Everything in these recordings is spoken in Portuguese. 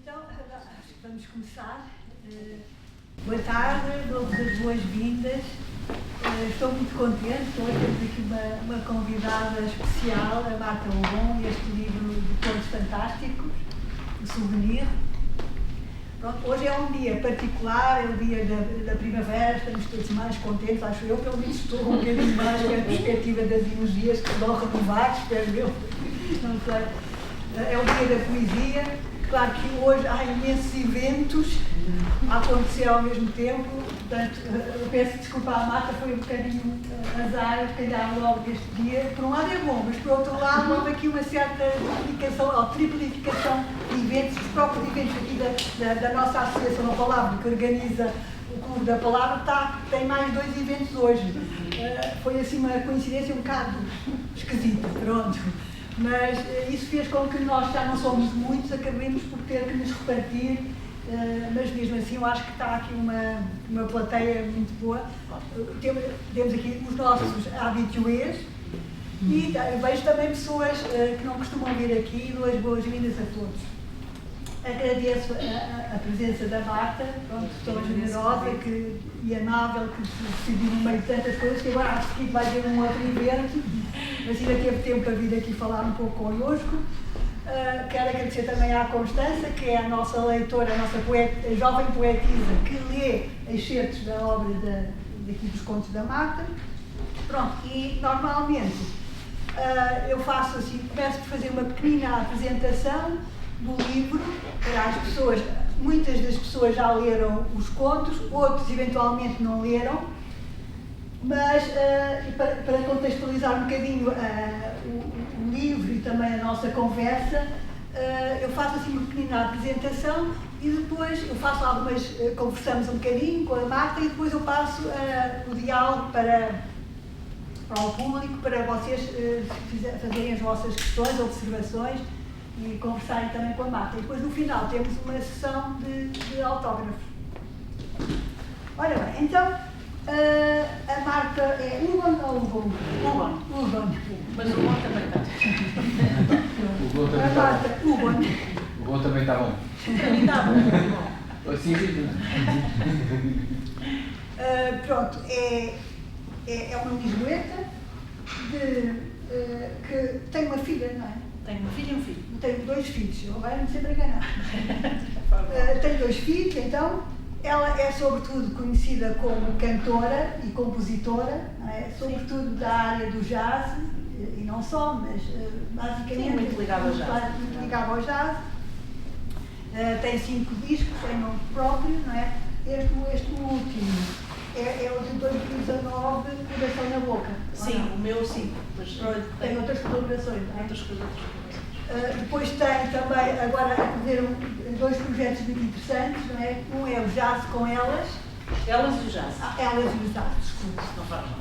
Então, vamos começar. Boa tarde, dou-vos as boas-vindas. Estou muito contente. Hoje temos aqui uma convidada especial, a Marta Obon, este livro de contos fantásticos, o Souvenir. Pronto, hoje é um dia particular, é o dia da primavera, estamos todos mais contentes, acho eu, pelo menos estou um bocadinho mais com a perspectiva das energias que se vão renovar, espero eu, não sei. É o dia da poesia, claro que hoje há imensos eventos a acontecer ao mesmo tempo, portanto, eu peço desculpa à Marta, foi um bocadinho azar, calhar logo deste dia. Por um lado é bom, mas por outro lado houve aqui uma certa duplicação, ou triplificação de eventos, os próprios eventos aqui da nossa Associação da Palavra, que organiza o Clube da Palavra, tem mais 2 eventos hoje. Foi assim uma coincidência um bocado esquisita, pronto. Mas isso fez com que nós já não somos muitos, acabemos por ter que nos repartir. Mas mesmo assim eu acho que está aqui uma plateia muito boa. Temos aqui os nossos habitués e vejo também pessoas que não costumam vir aqui. Duas boas-vindas a todos. Agradeço a presença da Marta, tão generosa e amável, que se decidiu no meio de tantas coisas, que agora acho que vai ter um outro evento, mas ainda teve tempo para vir aqui falar um pouco connosco. Quero agradecer também à Constança, que é a nossa leitora, a nossa a jovem poetisa, que lê excertos da obra daqui dos contos da Marta. Pronto, e normalmente eu faço assim, começo por fazer uma pequena apresentação do livro para as pessoas. Muitas das pessoas já leram os contos, outros eventualmente não leram, mas para contextualizar um bocadinho o livro e também a nossa conversa, eu faço assim uma pequena apresentação e depois eu faço conversamos um bocadinho com a Marta e depois eu passo o diálogo para o público, para vocês fazerem as vossas questões, observações e conversarem também com a Marta. E depois no final temos uma sessão de autógrafos. Ora bem, então a Marta é Ubon ou Ubon? Ubon. Mas o bom também está. A Marta, Ubon. O bom também está bom. Para mim está bom. Assim, pronto, é uma lisboeta que tem uma filha, não é? Tenho uma filha e um filho. Tenho 2 filhos, eu vai-me sempre enganar. Tenho 2 filhos, então. Ela é sobretudo conhecida como cantora e compositora, não é? Sobretudo da área do jazz, e não só, mas basicamente sim, muito ligada ao jazz. Muito ligada ao jazz. Tem 5 discos em nome próprio, não é? Este último é o de 2019, Coração na Boca. Sim, o meu sim. Tem outras colaborações, não é? Outras colaborações. Depois tem também, agora a fazer 2 projetos muito interessantes, não é? Um é o Jazz com Elas. Elas e o jazz. Elas e o Jazz, desculpe. Não faz mal.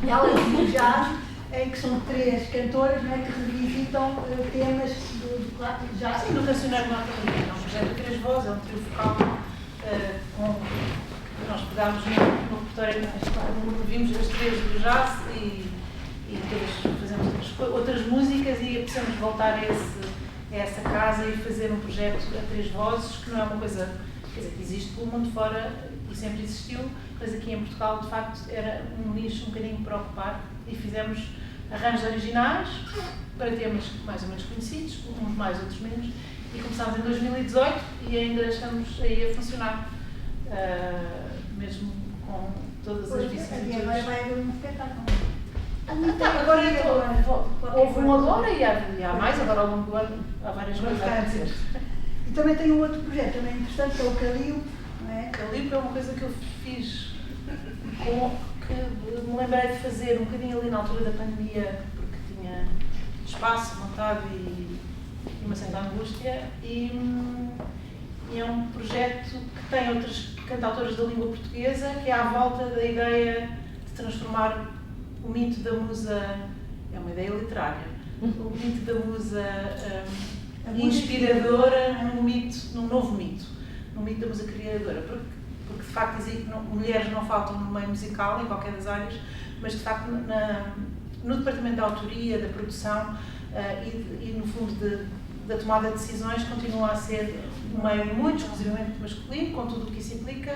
Elas e o Jazz, em que são 3 cantoras, não é? Que revisitam temas do jazz. Sim, no Racionário Norte-Americano. É um projeto de 3 vozes, é um trio focal nós pegámos no repertório, vimos as 3 do jazz e depois fazemos outras músicas e precisamos voltar a essa casa e fazer um projeto a 3 vozes, que não é uma coisa, quer dizer, que existe pelo mundo fora e sempre existiu, mas aqui em Portugal de facto era um nicho um bocadinho para ocupar e fizemos arranjos originais para temas mais ou menos conhecidos, uns mais, outros menos, e começámos em 2018 e ainda estamos aí a funcionar, mesmo com todas as vicissitudes. E agora vai haver um espetáculo. Agora houve um agora e há mais, agora ao longo do ano há várias coisas a acontecer. E também tem um outro projeto também interessante, que é o Calil, não é? Calil é uma coisa que eu fiz, que me lembrei de fazer um bocadinho ali na altura da pandemia, porque tinha espaço, vontade e uma certa angústia, e é um projeto que tem outras cantautoras da língua portuguesa, que é à volta da ideia de transformar o mito da musa, é uma ideia literária, o mito da musa inspiradora num novo mito, num mito da musa criadora, porque de facto dizem que mulheres não faltam no meio musical, em qualquer das áreas, mas de facto no departamento da autoria, da produção e no fundo da tomada de decisões, continua a ser um meio muito exclusivamente masculino, com tudo o que isso implica,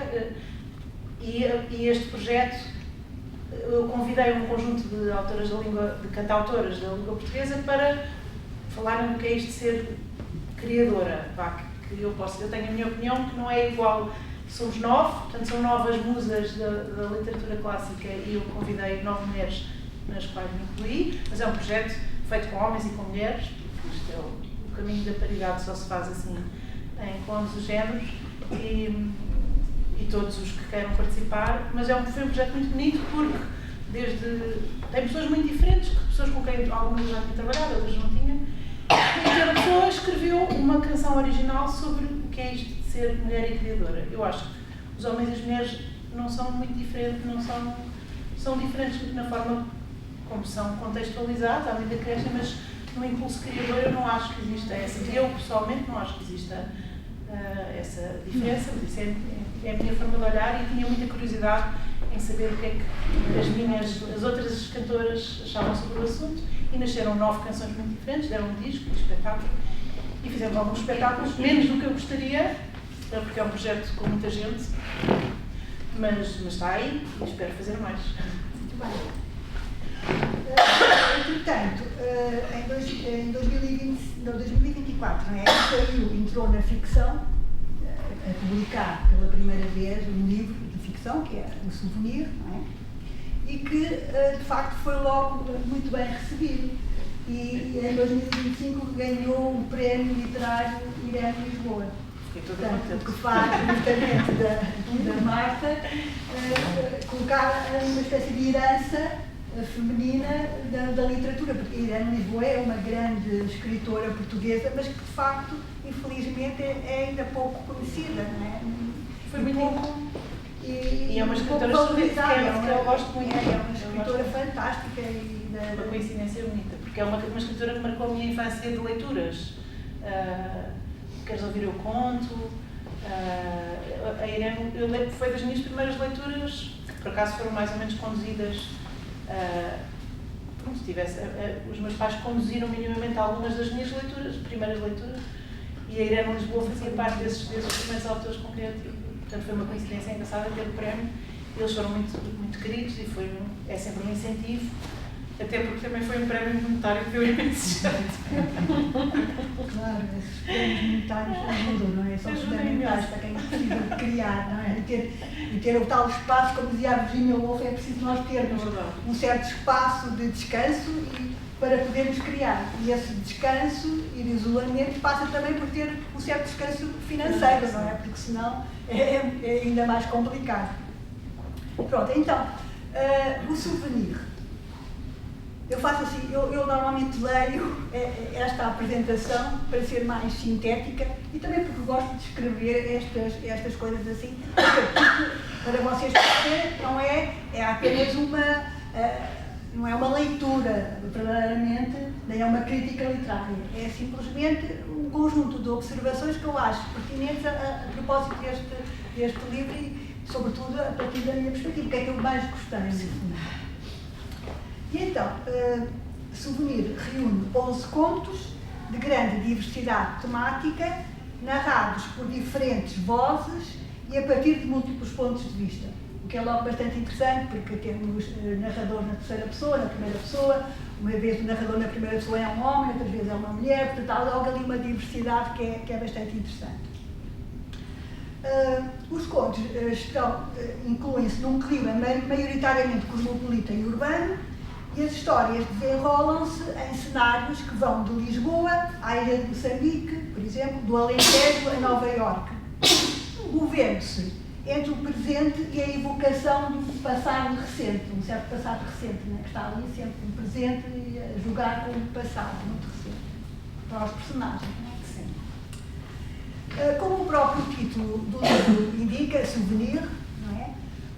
e este projeto, eu convidei um conjunto de autoras de cantautoras da língua portuguesa para falarem do que é isto de ser criadora, que eu tenho a minha opinião que não é igual, somos 9, portanto são novas musas da literatura clássica e eu convidei 9 mulheres nas quais me incluí, mas é um projeto feito com homens e com mulheres, porque isto é o caminho da paridade, só se faz assim com ambos os géneros e todos os que queiram participar, mas foi um projeto muito bonito porque tem pessoas muito diferentes, pessoas com quem algumas já tinham trabalhado, outras não tinham, e cada pessoa escreveu uma canção original sobre o que é isto de ser mulher e criadora. Eu acho que os homens e as mulheres não são muito diferentes, são diferentes na forma como são contextualizados à medida que crescem, mas no impulso criador eu não acho que exista eu pessoalmente não acho que exista essa diferença, mas isso é a minha forma de olhar e tinha muita curiosidade em saber o que é que as outras cantoras achavam sobre o assunto e nasceram 9 canções muito diferentes, deram um disco, um espetáculo e fizemos alguns espetáculos, menos do que eu gostaria, porque é um projeto com muita gente, mas está aí e espero fazer mais. Muito bem. Entretanto, em 2024, não é? Entrou na ficção, a publicar pela primeira vez um livro de ficção, que é O Souvenir, não é? E que, de facto, foi logo muito bem recebido. E em 2025 ganhou o Prémio Literário Irene Lisboa. Portanto, o que faz justamente da Marta colocar uma espécie de herança feminina da literatura, porque Irene Lisboa é uma grande escritora portuguesa, mas que de facto, infelizmente, é ainda pouco conhecida, não é? Foi muito pouco. E é uma escritora que eu gosto muito. É uma escritora fantástica e uma coincidência bonita, porque é uma escritora que marcou a minha infância de leituras. Queres ouvir o conto? A Irene foi das minhas primeiras leituras, que por acaso foram mais ou menos conduzidas. Os meus pais conduziram minimamente algumas das minhas primeiras leituras, e a Irene Lisboa fazia parte desses primeiros autores com quem eu tive. Portanto, foi uma coincidência engraçada ter o prémio. Eles foram muito queridos e é sempre um incentivo, até porque também foi um prémio monetário que deu imenso jeito. Claro, esses prémios monetários ajudam, não é? São fundamentais para quem precisa de criar, não é? E ter o tal espaço, como dizia a Virginia Woolf, é preciso nós termos um certo espaço de descanso para podermos criar. E esse descanso e de isolamento passa também por ter um certo descanso financeiro, não é? Porque senão é ainda mais complicado. Pronto, então, o Souvenir. Eu faço assim, eu normalmente leio esta apresentação para ser mais sintética e também porque gosto de escrever estas coisas assim, para vocês perceberem, não é apenas não é uma leitura, verdadeiramente, nem é uma crítica literária, é simplesmente um conjunto de observações que eu acho pertinentes a propósito deste livro e, sobretudo, a partir da minha perspectiva, o que é que eu mais gostei. E então, Souvenir reúne 11 contos de grande diversidade temática, narrados por diferentes vozes e a partir de múltiplos pontos de vista. O que é logo bastante interessante, porque temos narrador na terceira pessoa, na primeira pessoa, uma vez o narrador na primeira pessoa é um homem, outra vez é uma mulher, portanto há logo ali uma diversidade que é bastante interessante. Os contos incluem-se num clima maioritariamente cosmopolita e urbano, e as histórias desenrolam-se em cenários que vão de Lisboa à ilha de Moçambique, por exemplo, do Alentejo a Nova Iorque, movendo-se entre o presente e a evocação de um passado recente, um certo passado recente, né, que está ali sempre no presente e a jogar com o passado muito recente, para os personagens, né, sempre. Como o próprio título do livro indica, Souvenir, não é?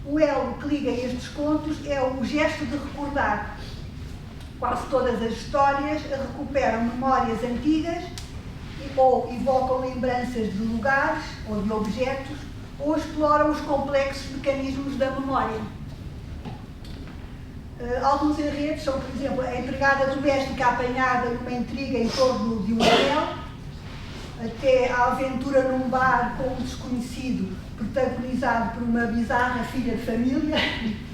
O elo que liga estes contos é o gesto de recordar. Quase todas as histórias recuperam memórias antigas ou evocam lembranças de lugares ou de objetos ou exploram os complexos mecanismos da memória. Alguns enredos são, por exemplo, a empregada doméstica apanhada numa intriga em torno de um anel, até a aventura num bar com um desconhecido protagonizado por uma bizarra filha de família,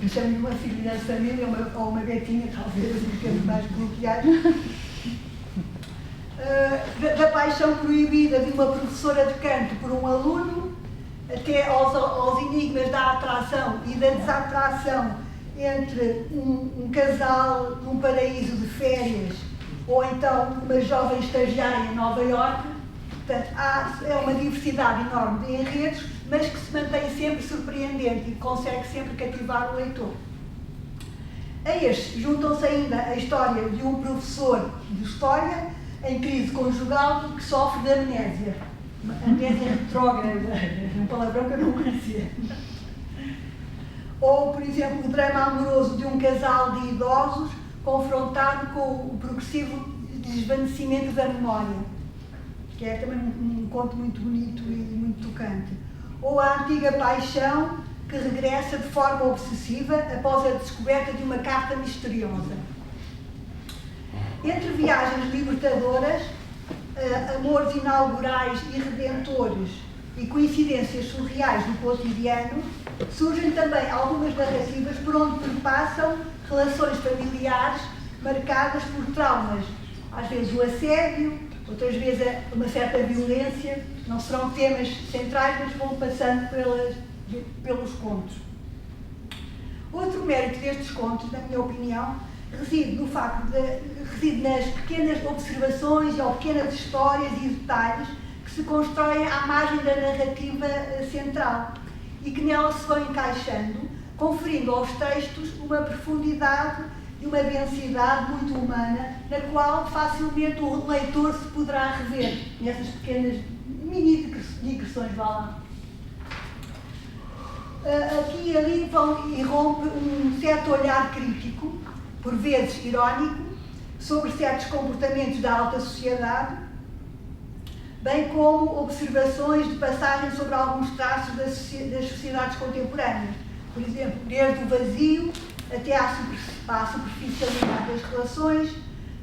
eu chamo-lhe uma filha de família ou uma betinha, talvez, em termos mais coloquiais, da paixão proibida de uma professora de canto por um aluno, até aos enigmas da atração e da desatração entre um casal num paraíso de férias ou então uma jovem estagiária em Nova Iorque. Portanto, é uma diversidade enorme de enredos, mas que se mantém sempre surpreendente e consegue sempre cativar o leitor. A estes juntam-se ainda a história de um professor de história em crise conjugal que sofre de amnésia. Amnésia retrógrada, um palavrão que eu não conhecia. Ou, por exemplo, o drama amoroso de um casal de idosos confrontado com o progressivo desvanecimento da memória, que é também um conto muito bonito e muito tocante. Ou a antiga paixão que regressa de forma obsessiva após a descoberta de uma carta misteriosa. Entre viagens libertadoras, amores inaugurais e redentores e coincidências surreais do cotidiano, surgem também algumas narrativas por onde perpassam relações familiares marcadas por traumas, às vezes o assédio, outras vezes uma certa violência. Não serão temas centrais, mas vão passando pelos contos. Outro mérito destes contos, na minha opinião, reside nas pequenas observações ou pequenas histórias e detalhes que se constroem à margem da narrativa central e que nela se vão encaixando, conferindo aos textos uma profundidade e uma densidade muito humana, na qual facilmente o leitor se poderá rever nessas pequenas mini digressões, vá lá. Aqui e ali irrompe um certo olhar crítico, por vezes irónico, sobre certos comportamentos da alta sociedade, bem como observações de passagem sobre alguns traços das sociedades contemporâneas. Por exemplo, desde o vazio até à superficialidade das relações,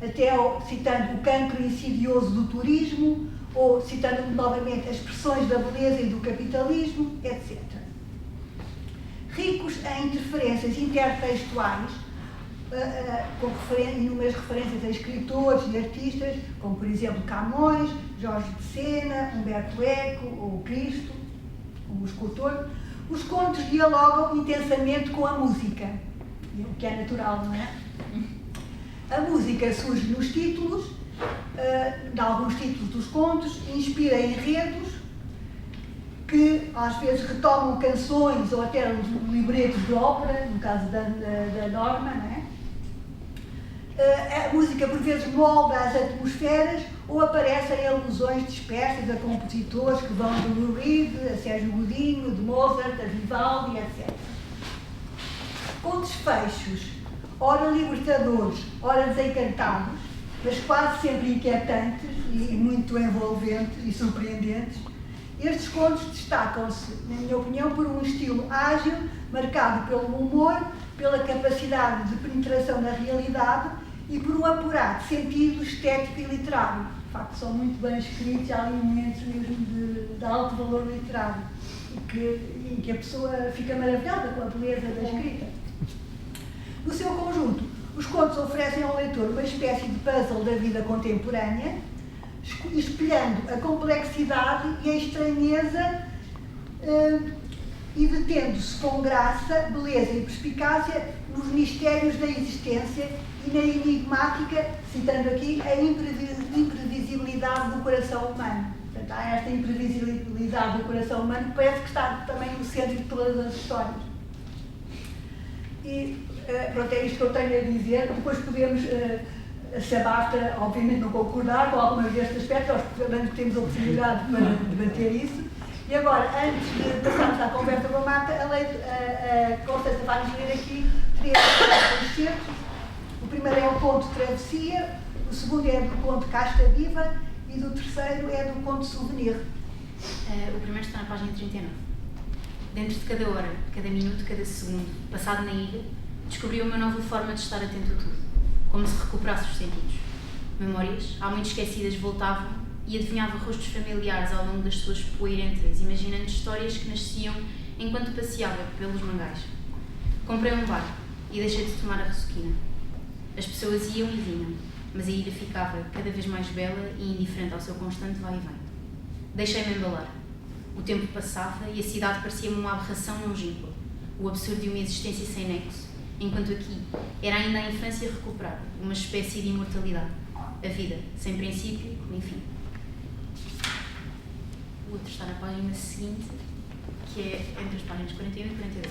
até citando o cancro insidioso do turismo, ou citando novamente as expressões da beleza e do capitalismo, etc. Ricos em interferências intertextuais, com inúmeras referências a escritores e artistas, como por exemplo Camões, Jorge de Sena, Humberto Eco ou Cristo, como o escultor, os contos dialogam intensamente com a música, o que é natural, não é? A música surge nos títulos, de alguns títulos dos contos, inspira enredos que às vezes retomam canções ou até libretos de ópera, no caso da Norma, não é? A música por vezes molda as atmosferas ou aparecem alusões dispersas a compositores que vão de Lou Reed, a Sérgio Godinho, de Mozart, a Vivaldi, etc. Com desfechos, ora libertadores, ora desencantados, mas quase sempre inquietantes e muito envolventes e surpreendentes, estes contos destacam-se, na minha opinião, por um estilo ágil, marcado pelo humor, pela capacidade de penetração na realidade e por um apurado sentido estético e literário. De facto, são muito bem escritos, há ali momentos mesmo de alto valor literário em que a pessoa fica maravilhada com a beleza da escrita. No seu conjunto, os contos oferecem ao leitor uma espécie de puzzle da vida contemporânea, espelhando a complexidade e a estranheza e detendo-se com graça, beleza e perspicácia nos mistérios da existência e na enigmática, citando aqui, a imprevisibilidade do coração humano. Portanto, há esta imprevisibilidade do coração humano que parece que está também no centro de todas as histórias. E pronto, é isto que eu tenho a dizer. Depois podemos, se a Basta, obviamente, não concordar com algumas destes aspectos, nós temos a oportunidade para debater isso. E agora, antes de passarmos à conversa com a Marta, a Constância vai-nos ler aqui 3 concertos. O primeiro é o conto Travessia, o segundo é do conto Casta Viva e do terceiro é do conto Souvenir. O primeiro está na página 39. Dentro de cada hora, cada minuto, cada segundo, passado na ilha, Descobriu uma nova forma de estar atento a tudo, como se recuperasse os sentidos. Memórias, há muito esquecidas, voltavam e adivinhava rostos familiares ao longo das suas poeirentas, imaginando histórias que nasciam enquanto passeava pelos mangais. Comprei um bar e deixei de tomar a ressuquina. As pessoas iam e vinham, mas a ilha ficava cada vez mais bela e indiferente ao seu constante vai e vem. Deixei-me embalar. O tempo passava e a cidade parecia-me uma aberração longínqua, o absurdo de uma existência sem nexo, enquanto aqui era ainda a infância recuperada, uma espécie de imortalidade, a vida, sem princípio nem fim. O outro está na página seguinte, que é entre as páginas 41 e 42.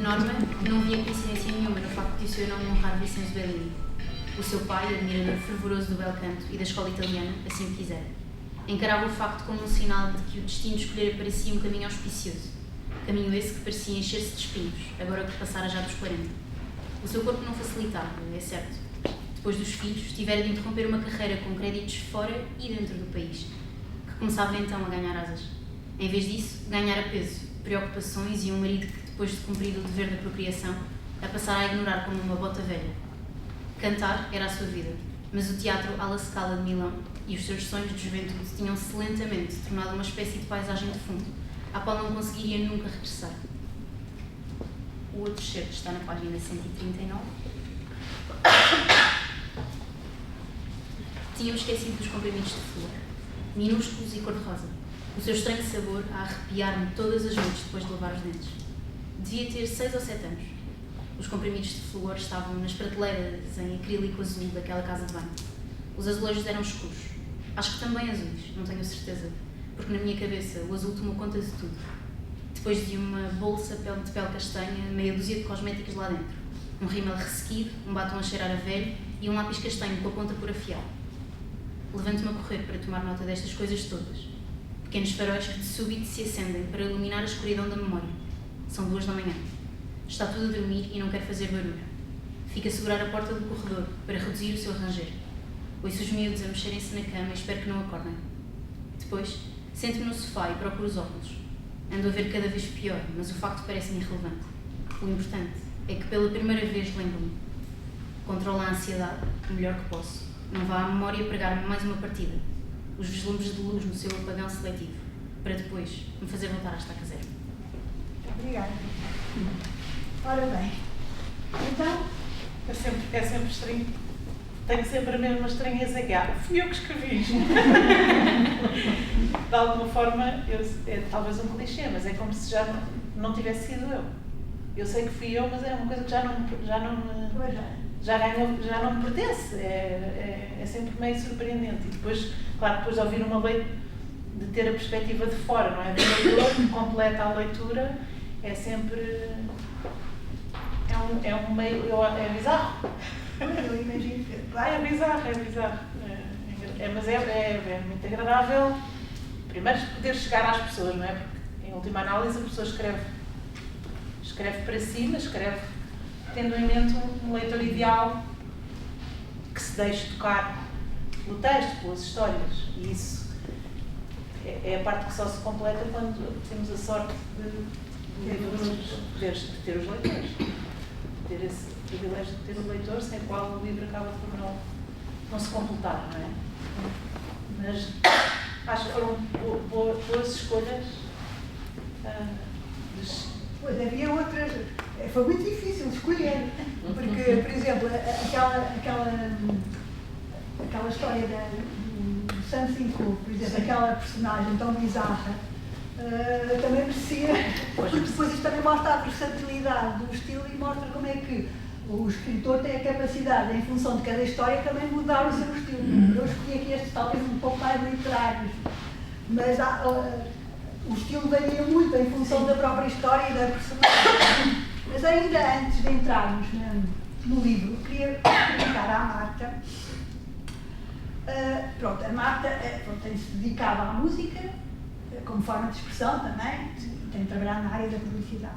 Norma não via coincidência nenhuma no facto de o seu nome honrar Vincenzo Bellini. O seu pai, admirador fervoroso do bel canto e da escola italiana, assim o quisera. Encarava o facto como um sinal de que o destino escolhera para si um caminho auspicioso. Caminho esse que parecia encher-se de espinhos, agora que passara já dos 40. O seu corpo não facilitava, é certo. Depois dos filhos, tivera de interromper uma carreira com créditos fora e dentro do país, que começava então a ganhar asas. Em vez disso, ganhara peso, preocupações e um marido que, depois de cumprido o dever da procriação, a passara a ignorar como uma bota velha. Cantar era a sua vida, mas o teatro à la Scala de Milão e os seus sonhos de juventude tinham-se lentamente tornado uma espécie de paisagem de fundo, à qual não conseguiria nunca regressar. O outro certo está na página 139. Tínhamos esquecido dos comprimidos de flor, minúsculos e cor-de-rosa, o seu estranho sabor a arrepiar-me todas as noites depois de lavar os dentes. Devia ter 6 ou 7 anos. Os comprimidos de flor estavam nas prateleiras em acrílico azul daquela casa de banho. Os azulejos eram escuros. Acho que também azuis, não tenho certeza, porque na minha cabeça o azul tomou conta de tudo. Depois de uma bolsa de pele castanha, meia dúzia de cosméticos lá dentro, um rímel ressequido, um batom a cheirar a velho e um lápis castanho com a ponta por afiar. Levanto-me a correr para tomar nota destas coisas todas. Pequenos faróis que de súbito se acendem para iluminar a escuridão da memória. São 2 da manhã. Está tudo a dormir e não quer fazer barulho. Fica a segurar a porta do corredor para reduzir o seu ranger. Ouço os miúdos a mexerem-se na cama e espero que não acordem. Depois, sento-me no sofá e procuro os óculos. Ando a ver cada vez pior, mas o facto parece-me irrelevante. O importante é que pela primeira vez lembro-me. Controlo a ansiedade, o melhor que posso. Não vá à memória pregar-me mais uma partida. Os vislumbres de luz no seu apagão seletivo, para depois me fazer voltar à estaca zero. Obrigada. Ora bem, então... É sempre estranho. Tenho sempre a mesma estranheza que há. Fui eu que escrevi isto. De alguma forma, é talvez um clichê, mas é como se já não tivesse sido eu. Eu sei que fui eu, mas é uma coisa que já não me pertence. É sempre meio surpreendente. E depois, claro, depois de ouvir uma leitura, de ter a perspectiva de fora, não é? Do leitor que completa a leitura, é sempre... É um meio... É bizarro. Eu imagino que... É bizarro. Mas é muito agradável, primeiro, poder chegar às pessoas, não é? Porque, em última análise, a pessoa escreve para si, mas escreve tendo em mente um leitor ideal que se deixe tocar pelo texto, pelas histórias. E isso é a parte que só se completa quando temos a sorte de ter os leitores. Ter esse privilégio de ter o leitor, sem o qual o livro acaba por não se completar, não é? Mas acho que foram boas escolhas. Pois, havia outras... Foi muito difícil escolher, porque, por exemplo, aquela história do Something Cool, por exemplo, aquela personagem tão bizarra, também merecia, porque depois isto também mostra a versatilidade do estilo e mostra como é que o escritor tem a capacidade, em função de cada história, também mudar o seu estilo. Eu escolhi aqui estes talvez um pouco mais literários, mas o estilo varia muito em função da própria história e da personagem. Mas ainda antes de entrarmos no livro, queria perguntar à Marta. A Marta tem-se dedicado à música, como forma de expressão também, tem trabalhado na área da publicidade.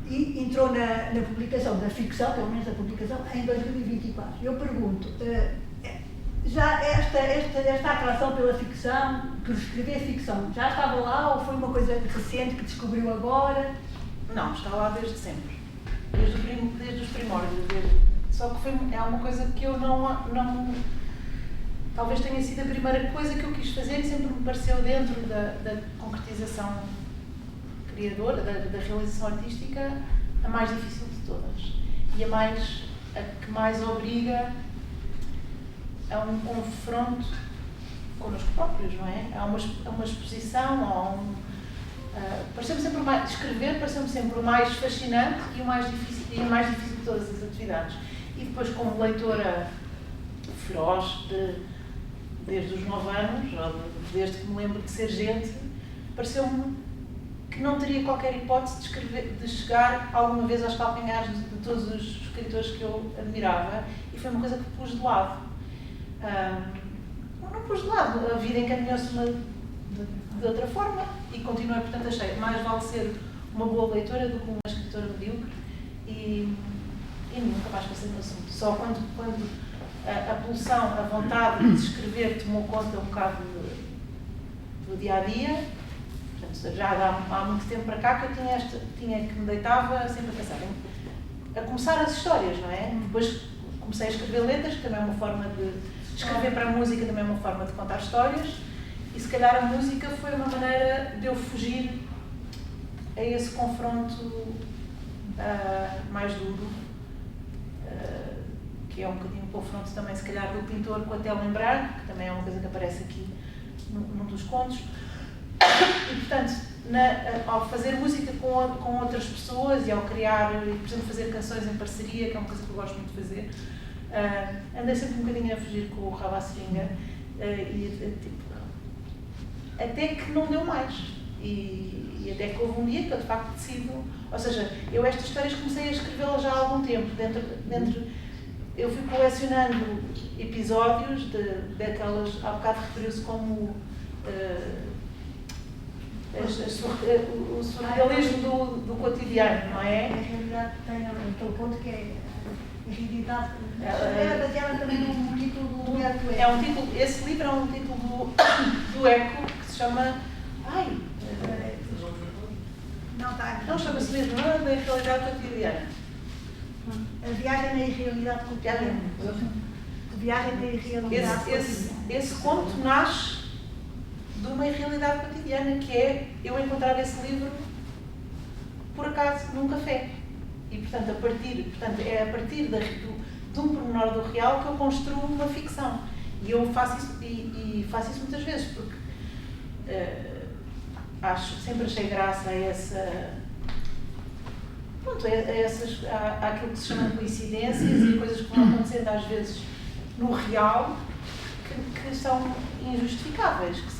E entrou na publicação da ficção, pelo menos a publicação, em 2024. Eu pergunto, já esta atração pela ficção, por escrever ficção, já estava lá ou foi uma coisa recente que descobriu agora? Não, está lá desde sempre. desde os primórdios. Só que é uma coisa que eu não talvez tenha sido a primeira coisa que eu quis fazer e sempre me pareceu dentro da concretização criadora, da realização artística, a mais difícil de todas. E a que mais obriga a um confronto connosco próprios, não é? A uma exposição, pareceu-me sempre escrever pareceu-me sempre o mais fascinante e o mais difícil de todas as atividades. E depois, como leitora feroz desde os 9 anos, ou desde que me lembro de ser gente, pareceu-me que não teria qualquer hipótese de chegar alguma vez aos calcanhares de todos os escritores que eu admirava, e foi uma coisa que pus de lado. Não pus de lado, a vida encaminhou-se de outra forma e continuei, portanto, achei mais vale ser uma boa leitora do que uma escritora medíocre e nunca mais passei no assunto. Só quando a pulsão, a vontade de escrever tomou conta um bocado do dia-a-dia, portanto, já há muito tempo para cá que eu tinha que me deitava sempre a pensar a começar as histórias, não é? Depois comecei a escrever letras, que também é uma forma de escrever para a música, também é uma forma de contar histórias, e se calhar a música foi uma maneira de eu fugir a esse confronto mais duro, que é um bocadinho o confronto também, se calhar, do pintor com a tela em branco, que também é uma coisa que aparece aqui num dos contos. E, portanto, ao fazer música com outras pessoas e ao criar, por exemplo, fazer canções em parceria, que é uma coisa que eu gosto muito de fazer, andei sempre um bocadinho a fugir com o Rabassinga, até que não deu mais. E até que houve um dia que eu, de facto, decido... Ou seja, eu estas histórias comecei a escrevê-las já há algum tempo. Eu fui colecionando episódios daquelas... Há bocado referiu-se como... o surrealismo do cotidiano, não é? A realidade tem aquele ponto que é a realidade. É baseada também num título do Humberto Eco. Esse livro é um título do Eco que se chama. Não, chama-se mesmo da realidade cotidiana. A viagem na irrealidade cotidiana. A viagem na irrealidade cotidiana. Esse conto nasce de uma irrealidade cotidiana, que é eu encontrar esse livro por acaso num café. E, portanto, é a partir de um pormenor do real que eu construo uma ficção. E eu faço isso muitas vezes, porque sempre achei graça a essa... Pronto, àquilo que se chama de coincidências e coisas que vão acontecendo às vezes no real, que são injustificáveis, que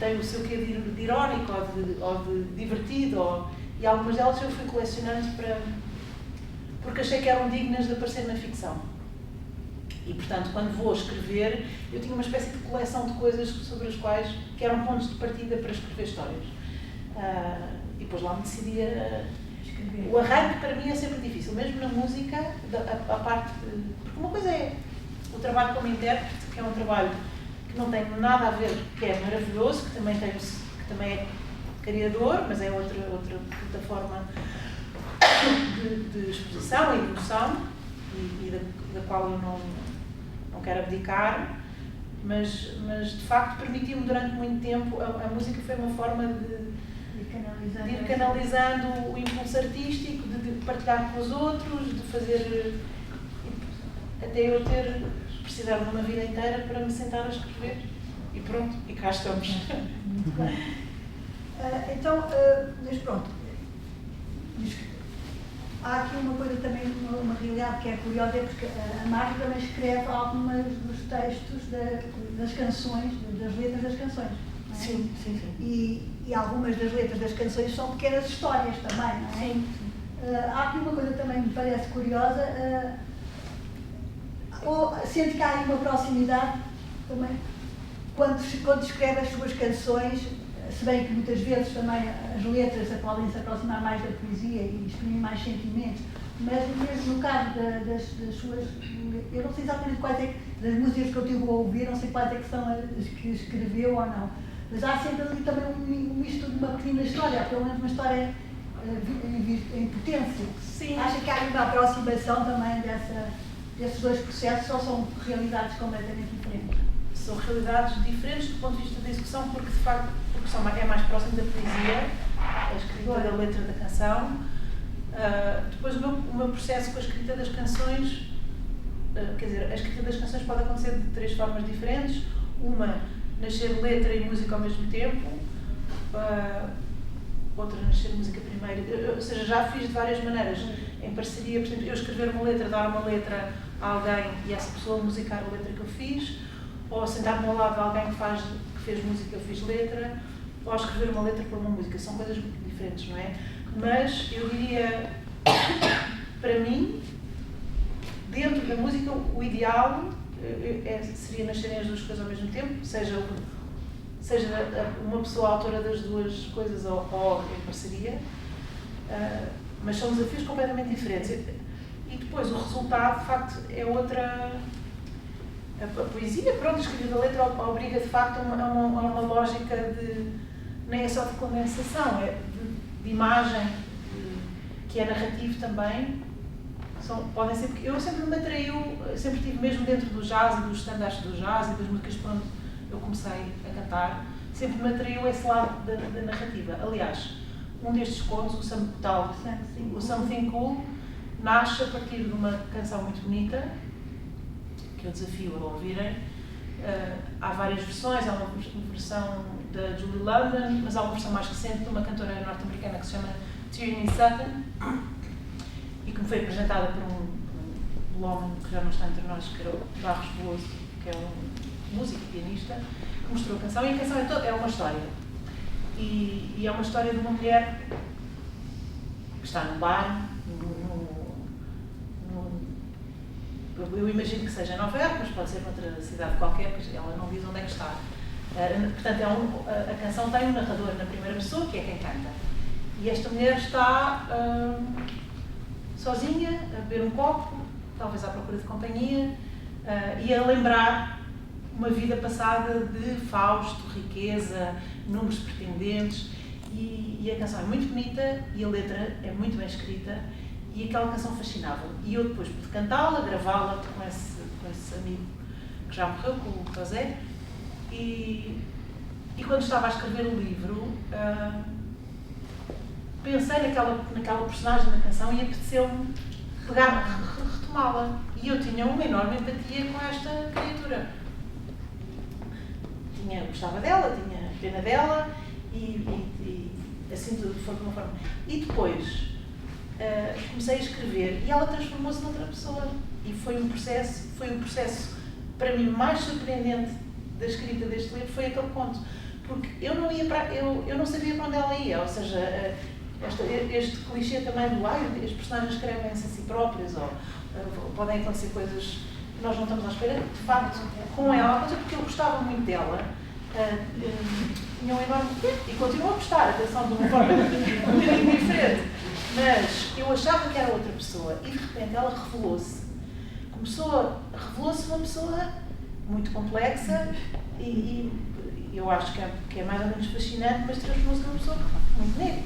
têm o seu quê de irónico ou de divertido, e algumas delas eu fui colecionando porque achei que eram dignas de aparecer na ficção. E, portanto, quando vou escrever, eu tinha uma espécie de coleção de coisas sobre as quais, que eram pontos de partida para escrever histórias. E depois lá me decidi a escrever. O arranque para mim é sempre difícil, mesmo na música, a parte de... Porque uma coisa é o trabalho como intérprete, que é um trabalho que não tem nada a ver, que é maravilhoso, que também é criador, mas é outra plataforma de exposição e emoção, e da qual eu não quero abdicar, mas de facto permitiu-me durante muito tempo, a música foi uma forma de ir canalizando o impulso artístico, de partilhar com os outros, de fazer, até eu precisar de uma vida inteira para me sentar a escrever. E pronto, e cá estamos. Muito bem. Então, mas pronto, há aqui uma coisa também, uma realidade que é curiosa, é porque a Marta também escreve algumas dos textos das canções, das letras das canções. Não é? Sim. E algumas das letras das canções são pequenas histórias também, não é? Sim. Há aqui uma coisa que também me parece curiosa, sente que há aí uma proximidade também, quando escreve as suas canções, se bem que muitas vezes também as letras podem se aproximar mais da poesia e exprimir mais sentimentos, mas mesmo no caso das suas, eu não sei exatamente quais é das músicas que eu tive a ouvir, não sei quais é que são as que escreveu ou não, mas há sempre ali também um misto de uma pequena história, pelo menos uma história em potência. Sim. Acha que há uma aproximação também desses dois processos ou são realidades completamente diferentes? São realidades diferentes do ponto de vista da execução, porque de facto é mais próximo da poesia, a escrita da letra da canção. Depois o meu processo com a escrita das canções, quer dizer, a escrita das canções pode acontecer de 3 formas diferentes. Uma, nascer letra e música ao mesmo tempo. Outra, nascer música primeiro. Ou seja, já fiz de várias maneiras. Em parceria, por exemplo, eu escrever uma letra, dar uma letra a alguém e essa pessoa musicar a letra que eu fiz. Ou sentar-me ao lado de alguém que fez música e eu fiz letra. Ou escrever uma letra para uma música. São coisas muito diferentes, não é? Mas eu diria, para mim, dentro da música, o ideal seria nascerem as 2 coisas ao mesmo tempo, seja uma pessoa autora das 2 coisas ou em parceria, mas são desafios completamente diferentes. E depois o resultado, de facto, é outra. A poesia, pronto, escrever a letra obriga, de facto, a uma lógica de. Nem é só de condensação, é de imagem, que é narrativo também. Podem ser, porque eu sempre me atraiu, sempre estive mesmo dentro do jazz e dos standards do jazz e das músicas por onde eu comecei a cantar, sempre me atraiu esse lado da narrativa. Aliás, um destes contos, o Something Cool, nasce a partir de uma canção muito bonita, que eu desafio a ouvirem. Há várias versões, há uma versão da Julie London, mas há uma versão mais recente de uma cantora norte-americana que se chama Tierney Sutton, e que me foi apresentada por um homem que já não está entre nós, que era o Barros Veloso, que é um músico e pianista, que mostrou a canção, e a canção é uma história. E é uma história de uma mulher que está num bar, eu imagino que seja em Nova Iorque, mas pode ser noutra cidade qualquer, porque ela não diz onde é que está. Portanto, a canção tem um narrador na primeira pessoa, que é quem canta. E esta mulher está sozinha, a beber um copo, talvez à procura de companhia, e a lembrar uma vida passada de Fausto, riqueza, números pretendentes, e a canção é muito bonita, e a letra é muito bem escrita, e aquela canção fascinava-me. E eu depois pude cantá-la, gravá-la com esse amigo que já morreu, com o José, e quando estava a escrever o livro, pensei naquela personagem da canção e apeteceu-me retomá-la. E eu tinha uma enorme empatia com esta criatura. Gostava dela, tinha pena dela e assim tudo foi de uma forma. E depois comecei a escrever e ela transformou-se noutra pessoa. E foi um processo para mim mais surpreendente da escrita deste livro, foi aquele conto. Porque eu não sabia para onde ela ia, ou seja, este clichê também do as personagens escrevem-se a si próprias, ou podem acontecer coisas que nós não estamos à espera. De facto, com ela, porque eu gostava muito dela, tinha um enorme. E continuo a gostar, atenção, de uma forma um bocadinho diferente. Mas eu achava que era outra pessoa e de repente ela revelou-se uma pessoa muito complexa e eu acho que é mais ou menos fascinante, mas transformou-se numa pessoa muito negra,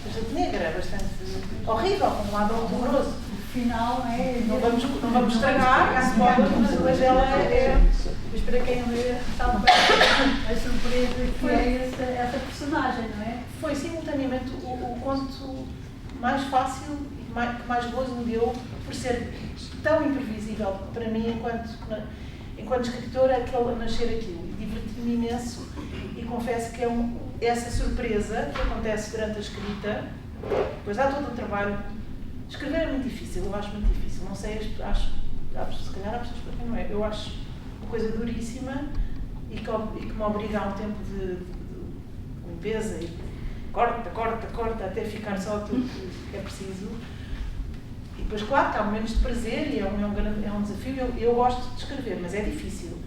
bastante negra, bastante horrível, com um lado horroroso. O final é. Não vamos estragar, mas ela é. Mas para quem lê, sabe bem a surpresa que é essa personagem, não é? Foi simultaneamente o conto mais fácil e que mais gozo me deu por ser tão imprevisível para mim enquanto escritora, nascer aquilo. E diverti-me imenso e confesso que essa surpresa que acontece durante a escrita, depois há todo o trabalho. Escrever é muito difícil, eu acho muito difícil. Não sei, se calhar há pessoas para quem não é. Eu acho uma coisa duríssima e que me obriga a um tempo de limpeza e corta, até ficar só aquilo que é preciso. E depois, claro, que há momentos de prazer e é um desafio. Eu gosto de escrever, mas é difícil.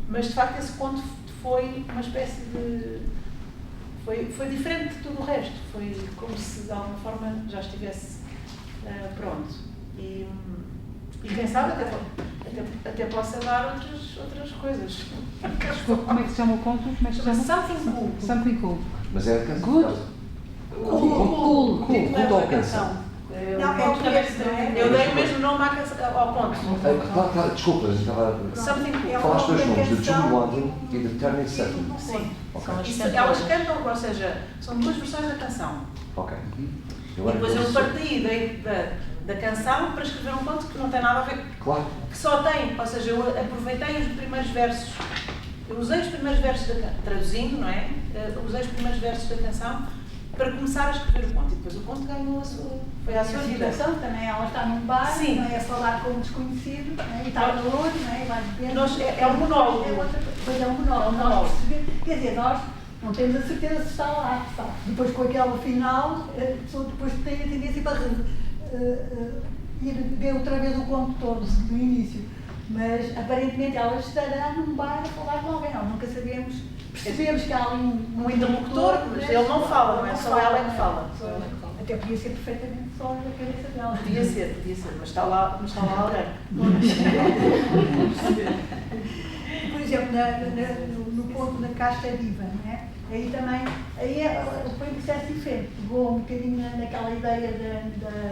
Mas, de facto, esse conto foi uma espécie de... Foi diferente de tudo o resto. Foi como se, de alguma forma, já estivesse pronto. E quem sabe até possa dar outras coisas. Como é que se chama o conto? Como é que se chama? Something Cool. Something Cool. Mas era canção. Good? Cool. canção. Não, é o texto, não é? Eu dei o mesmo nome ao conto. Claro, desculpa, a gente estava... Something Cool. Falaste dois nomes, de Julie London e de Turning Seven. Sim. Ok. Elas cantam, ou seja, são duas versões da canção. Ok. E depois eu parti da canção para escrever um conto que não tem nada a ver. Claro. Que só tem, ou seja, eu aproveitei os primeiros versos. Eu usei os primeiros versos da canção, traduzindo, não é? Usei os primeiros versos da canção para começar a escrever o conto. E depois o conto ganhou foi a sua vida. Também ela está num bar, Sim. não é a falar com um desconhecido, não é? E está calor, não é? E vai beber. É um monólogo. Pois é um monólogo. Nós percebemos, quer dizer, nós não temos a certeza se está lá, está. Depois com aquela final, a pessoa depois tem a tendência para ir ver outra vez o conto todo, do início. Mas aparentemente ela estará num bar a falar com alguém, nós nunca sabemos. Percebemos que há ali um interlocutor, mas ele não fala, não é? Só ela é que fala. Até podia ser perfeitamente só na cabeça dela. Podia ser, mas está lá alguém. Por exemplo, no ponto da Casta Viva, não é? Aí também, foi um processo diferente. Pegou um bocadinho naquela ideia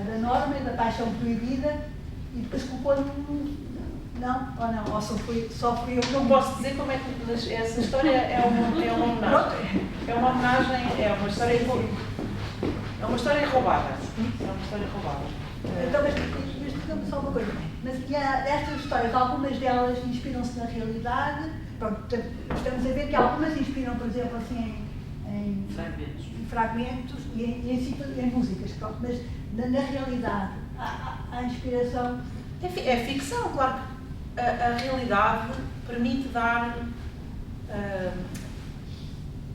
da norma, da paixão proibida, e depois colocou não, ou não, ou só fui eu. Não posso dizer como é que essa história é uma homenagem. É uma homenagem, é uma história roubada. É uma história roubada. Então, mas diga-me só uma coisa. Mas estas histórias, algumas delas inspiram-se na realidade. Pronto, estamos a ver que algumas inspiram, por exemplo, assim, em fragmentos e em músicas. Pronto, mas na realidade, há inspiração. É ficção, claro. A realidade permite dar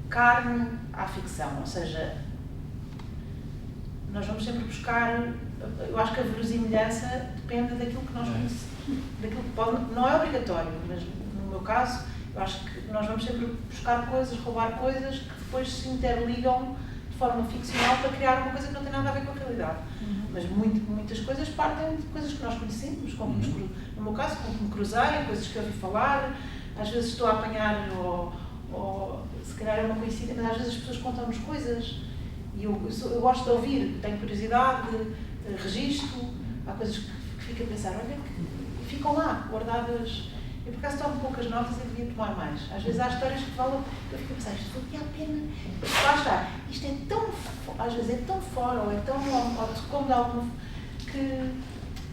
carne à ficção, ou seja, nós vamos sempre buscar, eu acho que a verosimilhança depende daquilo que nós conhecemos, daquilo que pode, não é obrigatório, mas no meu caso, eu acho que nós vamos sempre buscar coisas, roubar coisas que depois se interligam de forma ficcional para criar uma coisa que não tem nada a ver com a realidade. Mas muitas coisas partem de coisas que nós conhecemos, como no meu caso, como me cruzei, coisas que eu ouvi falar, às vezes estou a apanhar, ou se calhar é uma coincidência, mas às vezes as pessoas contam-nos coisas e eu gosto de ouvir, tenho curiosidade, registro, há coisas que fico a pensar, olha, que ficam lá, guardadas. Eu por acaso tomo poucas notas e devia tomar mais. Às vezes há histórias que falam, eu fico a pensar, isto valia a pena. Lá está, isto é tão, às vezes é tão fora, ou é tão, ou como de alguma, que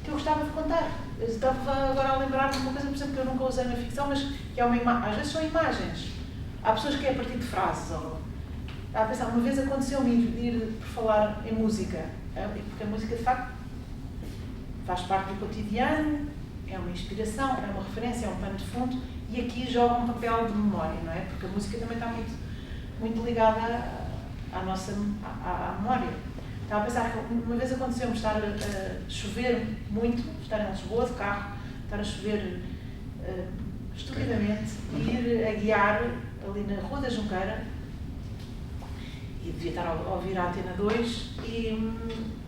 eu gostava de contar. Eu estava agora a lembrar de uma coisa, por exemplo, que eu nunca usei na ficção, mas que é às vezes são imagens. Há pessoas que é a partir de frases, ou a pensar, uma vez aconteceu-me ir por falar em música, porque a música de facto faz parte do cotidiano, é uma inspiração, é uma referência, é um pano de fundo, e aqui joga um papel de memória, não é? Porque a música também está muito ligada à nossa memória. Estava a pensar que uma vez aconteceu-me estar a chover muito, estar em Lisboa de carro, estar a chover estupidamente, e ir a guiar ali na Rua da Junqueira, e devia estar a ouvir a Antena 2, e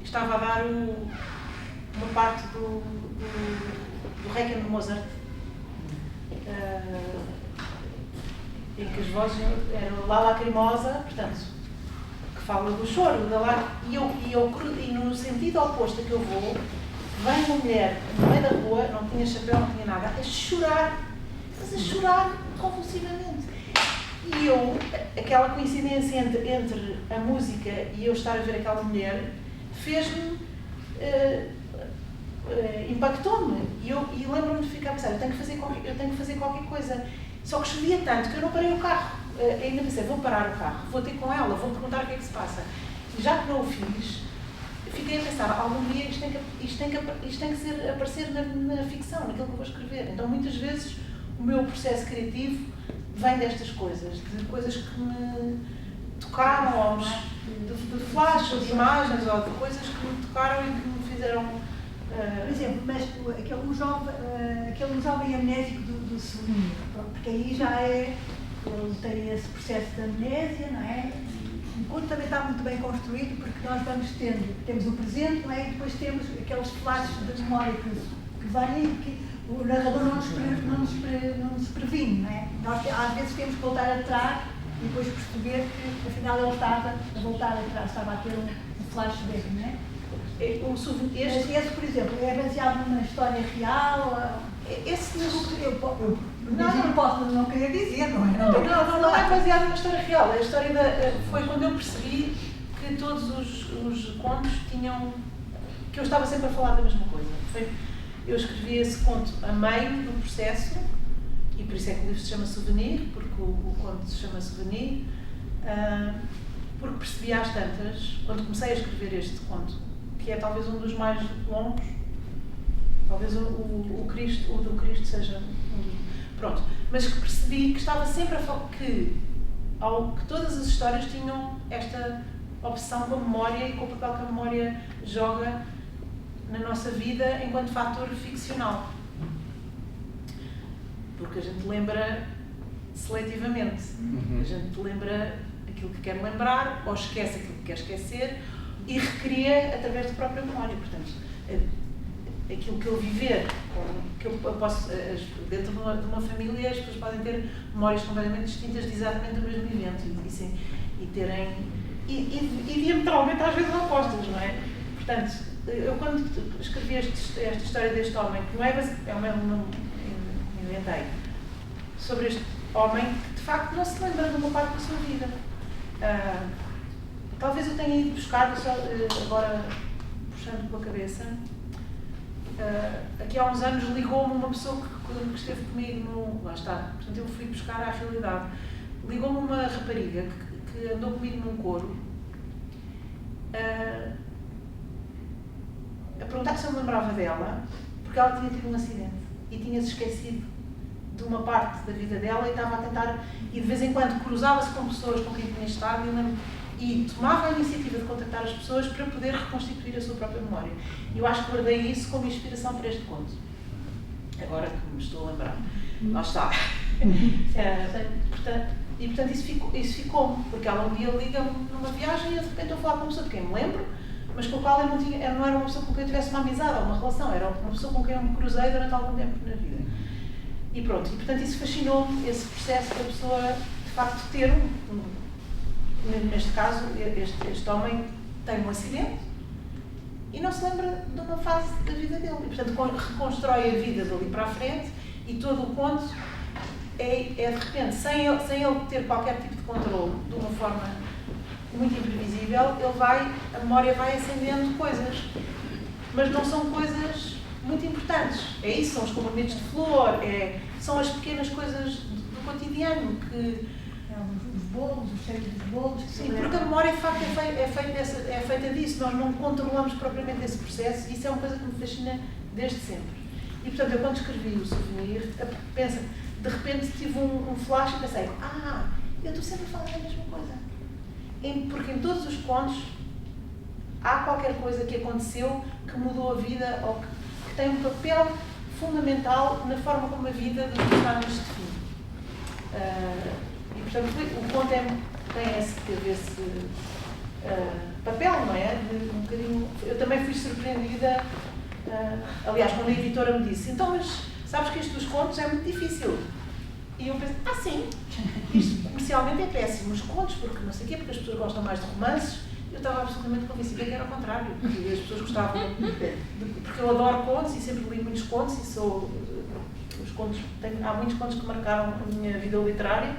estava a dar uma parte do Requiem de Mozart, em que as vozes eram lá lacrimosa, portanto, que fala do choro, e no sentido oposto a que eu vou, vem uma mulher no meio da rua, não tinha chapéu, não tinha nada, a chorar, mas a chorar convulsivamente. E aquela coincidência entre a música e eu estar a ver aquela mulher, fez-me, impactou-me. E lembro-me de ficar a pensar, eu tenho que fazer qualquer coisa. Só que chovia tanto que eu não parei o carro. Ainda pensei, vou parar o carro, vou ter com ela, vou perguntar o que é que se passa. E já que não o fiz, fiquei a pensar, algum dia isto tem que aparecer na ficção, naquilo que eu vou escrever. Então muitas vezes o meu processo criativo vem destas coisas, de coisas que me tocaram, de flashes, de imagens, ou de coisas que me tocaram e que me fizeram... Por exemplo, mas aquele jovem amnésico do souvenir, porque aí já ele tem esse processo de amnésia, não é? O conto também está muito bem construído, porque nós temos o presente, não é? E depois temos aqueles flashes de memória que vêm e que o narrador não nos previne, não é? Nós às vezes temos que voltar atrás e depois perceber que afinal ele estava a voltar atrás, estava a ter um flashback, não é? Mas esse, por exemplo, é baseado numa história real? Esse eu posso não querer dizer, não é? Não é baseado numa história real. A história foi quando eu percebi que todos os contos tinham... que eu estava sempre a falar da mesma coisa. Eu escrevi esse conto a meio do processo, e por isso é que o livro se chama Souvenir, porque o conto se chama Souvenir, porque percebi às tantas, quando comecei a escrever este conto, que é talvez um dos mais longos, talvez o do Cristo seja um dos... Pronto, mas que percebi que estava sempre a falar que todas as histórias tinham esta obsessão com a memória e com o papel que a memória joga na nossa vida enquanto fator ficcional. Porque a gente lembra seletivamente. A gente lembra aquilo que quer lembrar, ou esquece aquilo que quer esquecer, e recria através da própria memória. Portanto, aquilo que eu viver, que eu posso, dentro de uma família, as pessoas podem ter memórias completamente distintas de exatamente do mesmo evento e terem, e diametralmente às vezes opostas, não é? Portanto, eu quando escrevi esta história deste homem, que não é o mesmo nome que inventei, sobre este homem que de facto não se lembra de uma parte da sua vida. Talvez eu tenha ido buscar, agora puxando pela cabeça, aqui há uns anos ligou-me uma pessoa que esteve comigo lá está, portanto eu fui buscar à realidade. Ligou-me uma rapariga que andou comigo num coro a perguntar se eu me lembrava dela, porque ela tinha tido um acidente e tinha-se esquecido de uma parte da vida dela e estava a tentar, e de vez em quando cruzava-se com pessoas com quem tinha estado e tomava a iniciativa de contactar as pessoas para poder reconstituir a sua própria memória. E eu acho que guardei isso como inspiração para este conto. Agora que me estou a lembrar. Lá está. Portanto, isso ficou-me, porque ela um dia liga-me numa viagem e eu de repente estou a falar com uma pessoa de quem me lembro, mas com a qual eu não era uma pessoa com quem eu tivesse uma amizade ou uma relação, era uma pessoa com quem eu me cruzei durante algum tempo na vida. E pronto, e portanto isso fascinou-me, esse processo da pessoa de facto ter neste caso, este homem tem um acidente e não se lembra de uma fase da vida dele. E, portanto, reconstrói a vida dali para a frente e todo o conto é de repente, sem ele ter qualquer tipo de controle, de uma forma muito imprevisível, a memória vai acendendo coisas. Mas não são coisas muito importantes. É isso, são os comprimidos de flor, são as pequenas coisas do cotidiano que... os bolos, os cheiros dos bolos. Sim, porque a memória de facto é feita disso, nós não controlamos propriamente esse processo e isso é uma coisa que me fascina desde sempre. E portanto, eu quando escrevi o Souvenir, de repente tive um flash e pensei, eu estou sempre a falar da mesma coisa. Porque em todos os contos há qualquer coisa que aconteceu que mudou a vida ou que tem um papel fundamental na forma como a vida dos personagens se define. E portanto, o conto teve esse papel, não é? De um bocadinho, eu também fui surpreendida, aliás, quando a editora me disse, então, mas sabes que isto dos contos é muito difícil. E eu pensei, sim, isto comercialmente é péssimo, os contos, porque não sei o quê, porque as pessoas gostam mais de romances. Eu estava absolutamente convencida que era o contrário, porque as pessoas gostavam, porque eu adoro contos e sempre li muitos contos e há muitos contos que marcaram a minha vida literária,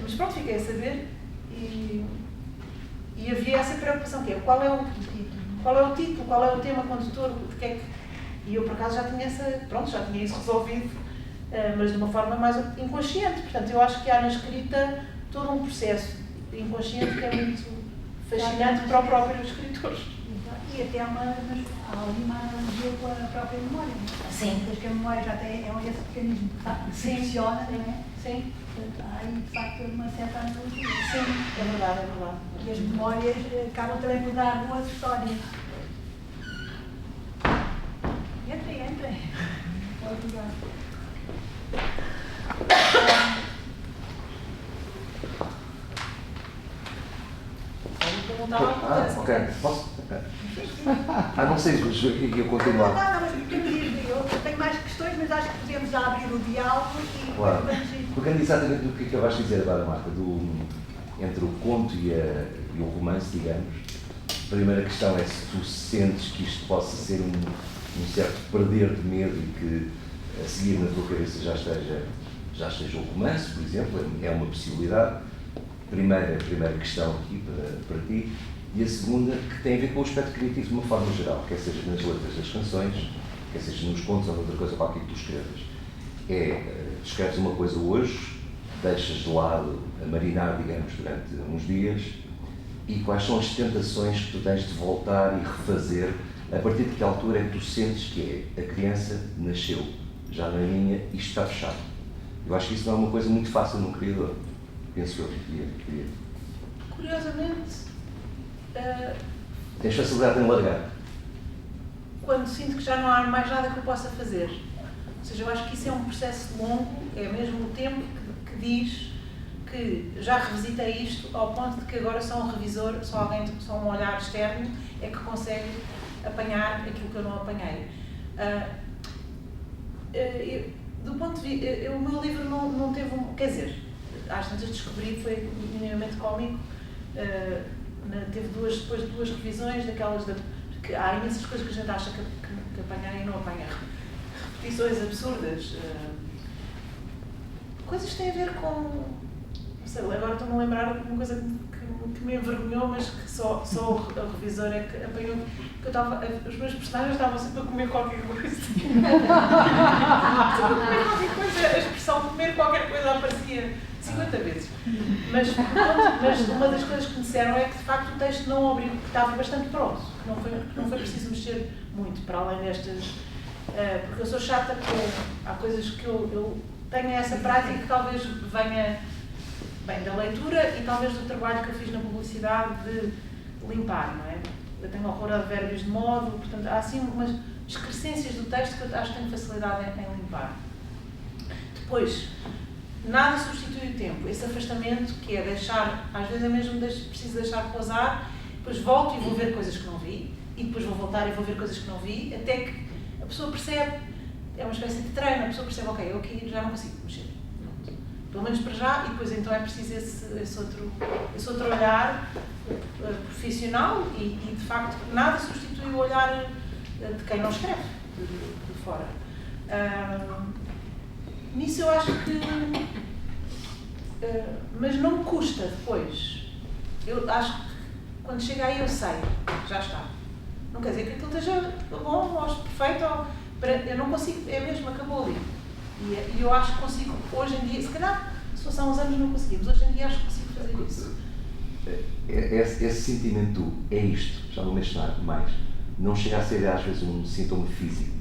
mas pronto, fiquei a saber e havia essa preocupação, que é qual é o título, qual é o tema condutor, e eu por acaso já tinha isso resolvido, mas de uma forma mais inconsciente. Portanto, eu acho que há na escrita todo um processo inconsciente que é muito fascinante para o próprio escritor. E até há ali uma analogia com a própria memória, não é? Sim. Porque a memória já tem esse mecanismo que funciona, não é? Sim. Portanto, há aí, de facto, uma certa analogia. Sim, é verdade. E as memórias acabam também por dar boas histórias. Entrem. Pode jogar. Ok. Posso? Não sei se eu continuar. Não, mas eu tenho mais questões, mas acho que podemos já abrir o diálogo e Claro. vamos pegando exatamente do que acabaste de dizer agora, Marta, entre o conto e o romance, digamos, a primeira questão é se tu sentes que isto possa ser um certo perder de medo e que a seguir na tua cabeça já esteja um romance, por exemplo, é uma possibilidade. Primeira questão aqui para ti. E a segunda, que tem a ver com o aspecto criativo de uma forma geral, quer seja nas letras das canções, quer seja nos contos ou noutra coisa qualquer que tu escrevas. Escreves uma coisa hoje, deixas de lado a marinar, digamos, durante uns dias, e quais são as tentações que tu tens de voltar e refazer, a partir de que altura é que tu sentes que a criança nasceu, já na linha, e está fechado. Eu acho que isso não é uma coisa muito fácil num criador, penso eu. Curiosamente, tens facilidade em largar. Quando sinto que já não há mais nada que eu possa fazer. Ou seja, eu acho que isso é um processo longo, é mesmo o tempo que diz que já revisitei isto ao ponto de que agora só um revisor, só um olhar externo é que consegue apanhar aquilo que eu não apanhei. Do ponto de vista, o meu livro não teve quer dizer, às tantas descobri que foi minimamente cómico, teve depois duas revisões daquelas que há imensas coisas que a gente acha que apanha e não apanha. Repetições absurdas, coisas que têm a ver com, não sei, agora estou-me a lembrar de uma coisa que me envergonhou, mas que só o revisor é que apanhou, que os meus personagens estavam sempre a comer qualquer coisa. Sempre a comer qualquer coisa, a expressão comer qualquer coisa aparecia 50 vezes. Mas uma das coisas que me disseram é que de facto o texto não abriu, que estava bastante pronto, que não foi preciso mexer muito, para além destas, porque eu sou chata há coisas que eu tenho essa prática que talvez venha bem da leitura e talvez do trabalho que eu fiz na publicidade de limpar, não é? Eu tenho horror a verbos de modo, portanto há assim umas excrescências do texto que eu acho que tenho facilidade em limpar. Depois, nada substitui o tempo, esse afastamento que é deixar, às vezes é mesmo preciso deixar pousar, depois volto e vou ver coisas que não vi, e depois vou voltar e vou ver coisas que não vi, até que a pessoa percebe, é uma espécie de treino, a pessoa percebe, ok, eu aqui já não consigo mexer, pronto. Pelo menos para já, e depois então é preciso esse outro olhar profissional e de facto nada substitui o olhar de quem não escreve, de fora. Nisso eu acho que, mas não me custa depois. Eu acho que quando chega aí eu sei, já está. Não quer dizer que aquilo esteja bom ou perfeito, eu não consigo, é mesmo, acabou ali. E eu acho que consigo, hoje em dia, se calhar, se fosse há uns anos não conseguimos, hoje em dia acho que consigo fazer isso. Esse sentimento é isto, já vou mencionar mais, não chega a ser às vezes um sintoma físico,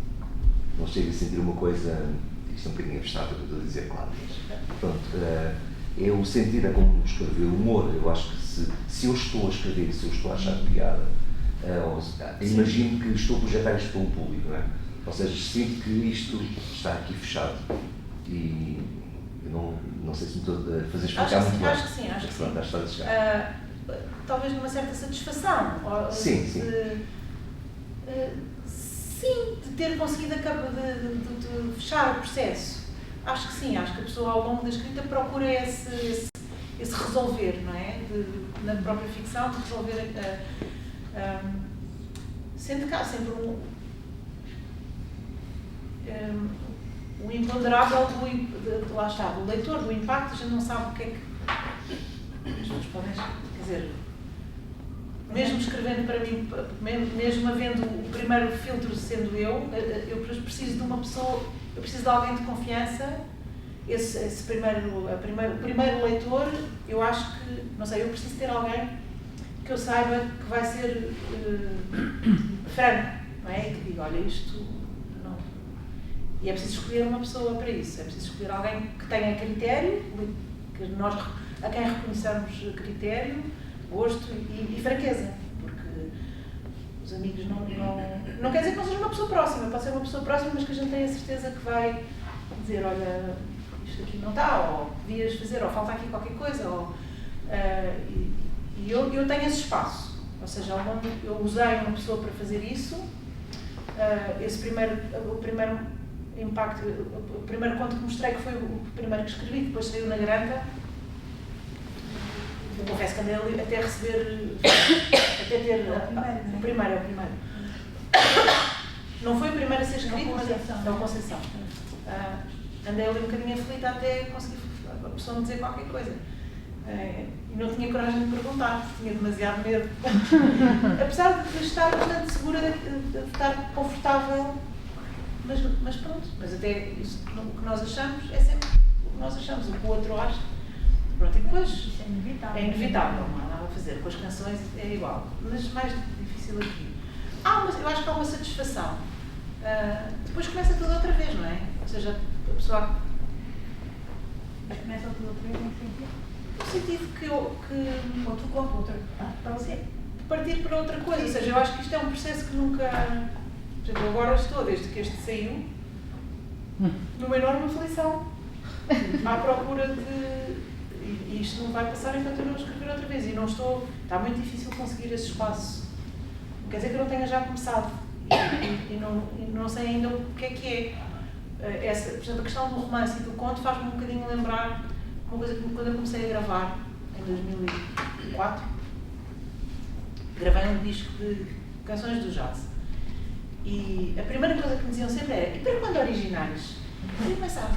não chega a sentir uma coisa, isto é um bocadinho abstrato o que eu estou a dizer, claro, mas pronto, é o sentir, é como escrever o humor. Eu acho que se eu estou a escrever, se eu estou a achar piada, imagino que estou a projetar isto para um público, não é? Ou seja, sinto que isto está aqui fechado e eu não sei se me estou a fazer explicar muito bem. Acho que sim, acho que pronto, sim. Acho que chegar. Talvez numa certa satisfação. Sim. Sim, de ter conseguido de fechar o processo. Acho que sim, acho que a pessoa ao longo da escrita procura esse resolver, não é? Na própria ficção, de resolver. Sendo que há sempre o imponderável lá está, do leitor, do impacto, a gente não sabe o que é que as pessoas podem, quer dizer, mesmo escrevendo para mim, mesmo havendo o primeiro filtro sendo eu preciso de uma pessoa, eu preciso de alguém de confiança, esse o primeiro leitor, eu acho que, não sei, eu preciso ter alguém que eu saiba que vai ser franco, não é? E que diga, olha, isto não. E é preciso escolher uma pessoa para isso, é preciso escolher alguém que tenha critério, a quem reconhecermos critério, gosto e franqueza, porque os amigos não quer dizer que não seja uma pessoa próxima, pode ser uma pessoa próxima, mas que a gente tenha a certeza que vai dizer, olha, isto aqui não está, ou devias fazer, ou falta aqui qualquer coisa, ou, e eu tenho esse espaço, ou seja, eu usei uma pessoa para fazer isso, impacto. O primeiro conto que mostrei, que foi o primeiro que escrevi, depois saiu na Granta. Eu confesso que andei ali até receber, até ter... O primeiro, é o primeiro. Não foi o primeiro a ser escrito, mas é o Conceição. Andei ali um bocadinho aflita até conseguir a pessoa me dizer qualquer coisa. E não tinha coragem de perguntar, tinha demasiado medo. Apesar de estar bastante segura, de estar confortável, mas pronto. Mas até isso, o que nós achamos é sempre o que nós achamos, o que o outro acha. Pronto, e depois Isso é inevitável, não há nada a fazer. Com as canções é igual, mas mais difícil aqui. Eu acho que há uma satisfação. Depois começa tudo outra vez, não é? Ou seja, a pessoa... Mas começa tudo outra vez em sentido? No sentido que Outro conto, outra... partir para outra coisa. Ou seja, eu acho que isto é um processo que nunca... Por exemplo, agora estou, desde que este saiu, numa enorme aflição. À procura de... E isto não vai passar enquanto eu não escrever outra vez. E não estou... Está muito difícil conseguir esse espaço. Não quer dizer que eu não tenha já começado. E não sei ainda o que é. Por exemplo, a questão do romance e do conto faz-me um bocadinho lembrar uma coisa que quando eu comecei a gravar, em 2004, gravei um disco de canções do jazz. E a primeira coisa que me diziam sempre era: e para quando originais? E eu pensava,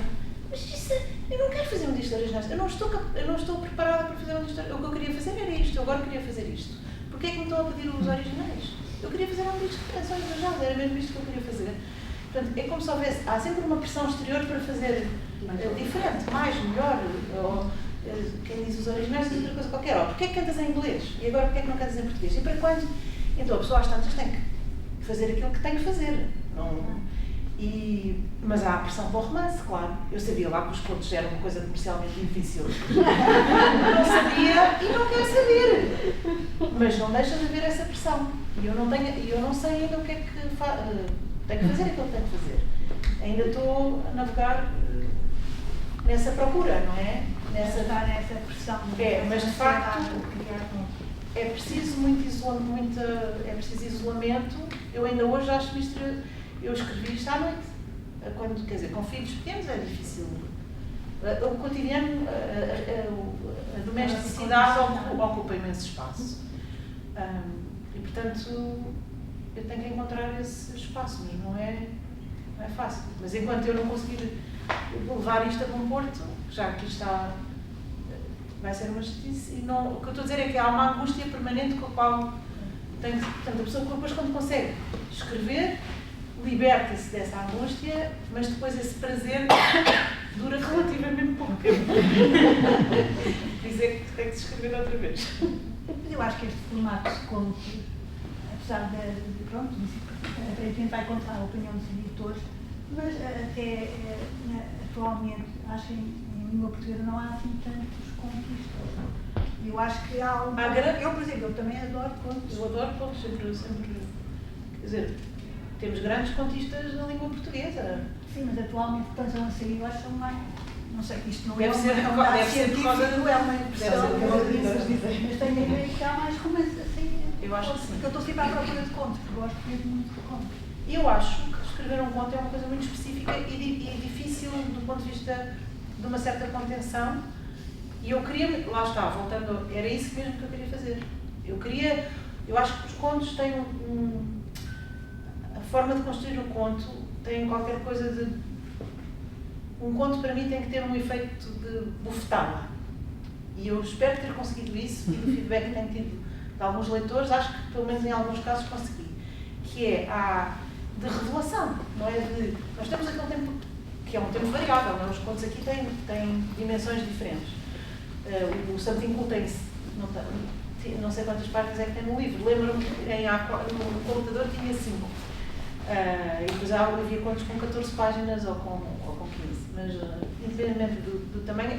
mas isso, eu não quero fazer um disco de originais, eu não estou preparada para fazer um disco. O que eu queria fazer era isto, eu agora queria fazer isto. Porquê é que me estão a pedir os originais? Eu queria fazer um disco de canções do jazz, era mesmo isto que eu queria fazer. Portanto, é como se houvesse, há sempre uma pressão exterior para fazer diferente, mais, melhor, ou quem diz os originais diz outra coisa qualquer. Ou porquê é que cantas em inglês? E agora porquê é que não cantas em português? E para quando? Então a pessoa às tantas tem que fazer aquilo que tem que fazer. Mas há a pressão para o romance, claro. Eu sabia lá que os contos eram uma coisa comercialmente difícil. Não sabia e não quero saber. Mas não deixa de haver essa pressão. E eu não sei ainda o que é que tenho que fazer aquilo que tenho que fazer. Ainda estou a navegar nessa procura, não é? Está nessa pressão. Mas de facto é preciso é preciso isolamento. Eu ainda hoje acho misterioso. Eu escrevi isto à noite. Quer dizer, com filhos pequenos é difícil. O cotidiano, a domesticidade ocupa imenso espaço. E portanto eu tenho que encontrar esse espaço, mas não é fácil. Mas enquanto eu não conseguir levar isto a bom porto, já que isto vai ser uma justiça, o que eu estou a dizer é que há uma angústia permanente com a qual portanto, a pessoa depois quando consegue escrever, liberta-se dessa angústia, mas depois esse prazer dura relativamente pouco tempo. Dizer que tem que se escrever outra vez. Eu acho que este formato de conto, apesar pronto, a gente vai contar a opinião dos editores, mas até atualmente, acho que em língua portuguesa não há assim tantos contos. Eu acho que há um... Eu, por exemplo, eu também adoro contos. Eu adoro contos, sempre. Quer dizer, temos grandes contistas na língua portuguesa. Sim, mas atualmente estão a sair, eu acho que são mais... Não sei, isto não deve ser por causa do uma impressão, mas tenho a ideia que há mais romances assim. Eu acho que sim. Porque eu estou sempre à procura de contos, porque gosto mesmo muito de contos. Eu acho que escrever um conto é uma coisa muito específica e difícil do ponto de vista de uma certa contenção. E eu queria, lá está, voltando, era isso mesmo que eu queria fazer. Eu acho que os contos têm a forma de construir o conto tem qualquer coisa de... Um conto para mim tem que ter um efeito de bufetada. E eu espero ter conseguido isso, e o feedback que tenho tido de alguns leitores, acho que pelo menos em alguns casos consegui. Que é de revelação, não é de... Nós temos aquele tempo que é um tempo variável, não é? Os contos aqui têm dimensões diferentes. O Something Cool tem, não sei quantas páginas é que tem no livro, lembro-me que no computador tinha 5. E depois havia contos com 14 páginas ou com 15, mas independentemente do tamanho,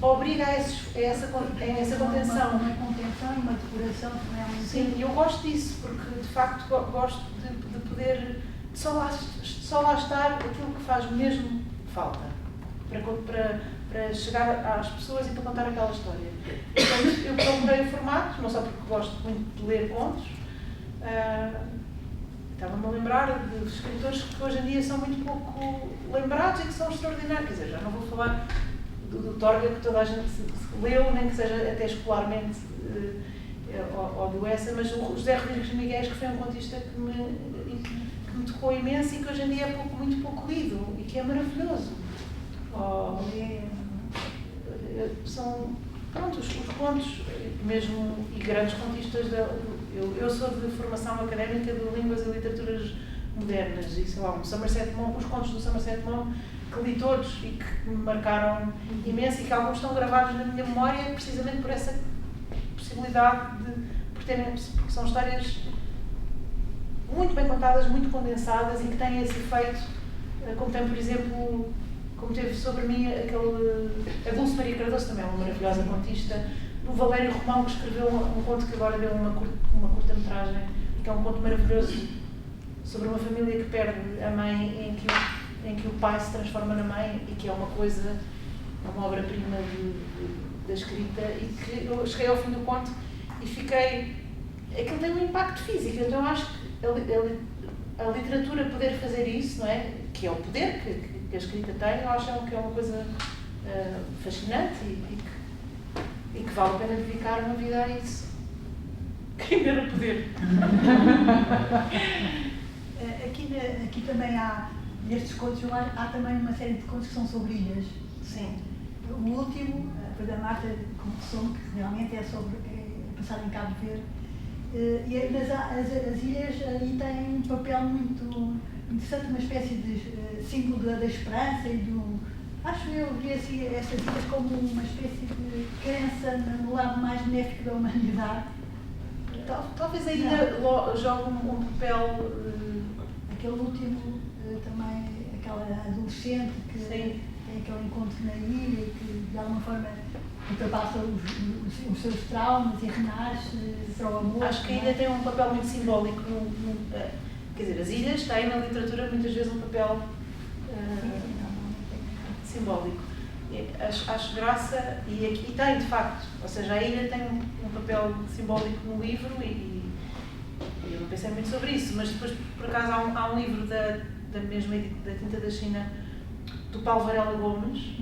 obriga a essa contenção. Uma contenção e uma decoração também é muito... Sim, e eu gosto disso, porque de facto gosto de poder só lá estar aquilo que faz mesmo falta para chegar às pessoas e para contar aquela história. Então, eu procurei o formato, não só porque gosto muito de ler contos, estava-me a lembrar de escritores que hoje em dia são muito pouco lembrados e que são extraordinários. Quer dizer, já não vou falar do Torga, que toda a gente leu, nem que seja até escolarmente, ou do Essa, mas o José Rodrigues de Miguel, que foi um contista que me tocou imenso e que hoje em dia é muito pouco lido e que é maravilhoso. São, pronto, os contos, mesmo, e grandes contistas. Eu sou de formação académica de línguas e literaturas modernas e, sei lá, os contos do Somerset Maugham, que li todos e que me marcaram imenso e que alguns estão gravados na minha memória precisamente por essa possibilidade porque são histórias muito bem contadas, muito condensadas e que têm esse efeito, como tem, por exemplo, como teve sobre mim a Dulce Maria Cardoso, também é uma maravilhosa contista, o Valério Romão, que escreveu um conto que agora deu uma curta-metragem, que é um conto maravilhoso sobre uma família que perde a mãe, em que o pai se transforma na mãe e que é uma coisa, é uma obra-prima da escrita, e que eu cheguei ao fim do conto e fiquei... Aquilo tem um impacto físico, então eu acho que a literatura poder fazer isso, não é? Que é o poder que a escrita tem, eu acho que é uma coisa fascinante e que vale a pena dedicar uma vida a isso. Quem dera poder. Aqui também há, nestes contos, há também uma série de contos que são sobre ilhas. Sim. O último, foi da Marta confessou-me, que realmente é passado em Cabo Verde. Mas as ilhas aí têm um papel muito interessante, uma espécie de símbolo da esperança e do... Acho eu vi assim, estas ilhas como uma espécie de crença no lado mais benéfico da humanidade. Talvez a ilha jogue um papel... Aquele último também, aquela adolescente que tem aquele encontro na ilha e que de alguma forma ultrapassa os seus traumas e renasce para o amor. Acho que a ilha tem um papel muito simbólico. Quer dizer, as ilhas têm na literatura muitas vezes um papel simbólico. Acho graça, e tem de facto, ou seja, a ilha tem um papel simbólico no livro e eu não pensei muito sobre isso, mas depois por acaso há um livro da mesma da Tinta da China, do Paulo Varela Gomes,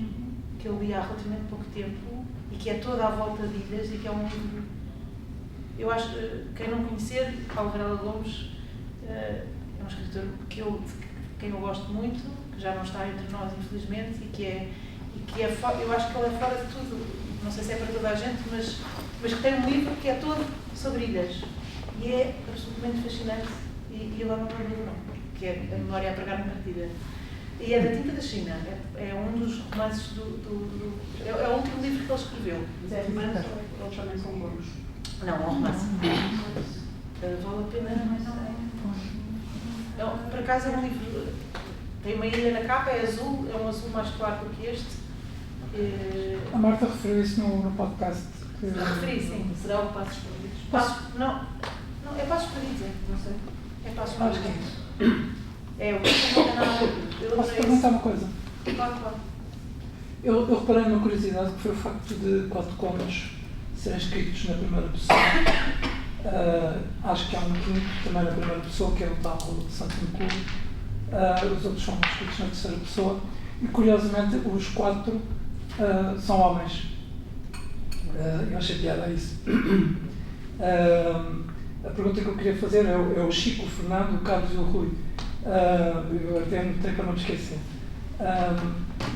que eu li há relativamente pouco tempo e que é toda à volta de ilhas e que é um livro, eu acho, quem não conhecer, Paulo Varela Gomes é um escritor quem eu gosto muito, que já não está entre nós infelizmente e que eu acho que ele é fora de tudo, não sei se é para toda a gente, mas que tem um livro que é todo sobre ilhas e é absolutamente fascinante e lá não é livro não, que é A Memória a Pregar na Partida. E é da Tinta da China, é um dos romances é o último livro que ele escreveu. Mas é romance ou eles também são bons? Não, é um romance. Vale a pena. Por acaso é um livro, tem uma ilha na capa, é azul, é um azul mais claro do que este. A Marta referiu isso no podcast. Referi, sim. Será o Passos Perdidos? Não, é Passos Perdidos, Não sei. é Passos Acho Perdidos. que é isso. É, o que não é Posso perguntar uma coisa? Claro. Eu reparei numa curiosidade que foi o facto de 4 contos serem escritos na primeira pessoa. Acho que há um quinto também na primeira pessoa, que é o tal de Santo Nicolau. Os outros são escritos na terceira pessoa. E curiosamente os 4 são homens. Eu achei piada a isso. A pergunta que eu queria fazer é o Chico, o Fernando, o Carlos e o Rui. Eu até notei para não me esquecer.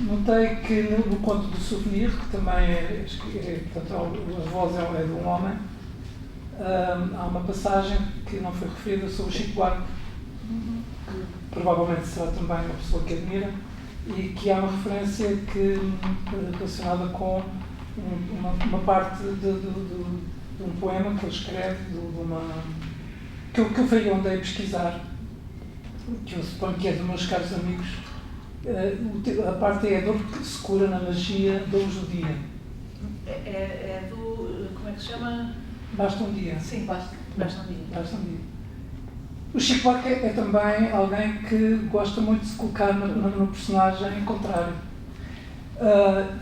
Notei que no conto do Souvenir, que também portanto, a voz é de um homem, há uma passagem que não foi referida sobre o Chico Buarque, que provavelmente será também uma pessoa que admira, e que há uma referência relacionada com uma parte de um poema que ele escreve, que eu fui onde andei a pesquisar, que eu suponho que é dos meus caros amigos. A parte é a dor que se cura na magia do hoje do dia. É do... como é que se chama? Basta um dia. Sim, basta um dia. Basta um dia. O Chico Buarque é também alguém que gosta muito de se colocar no personagem contrário.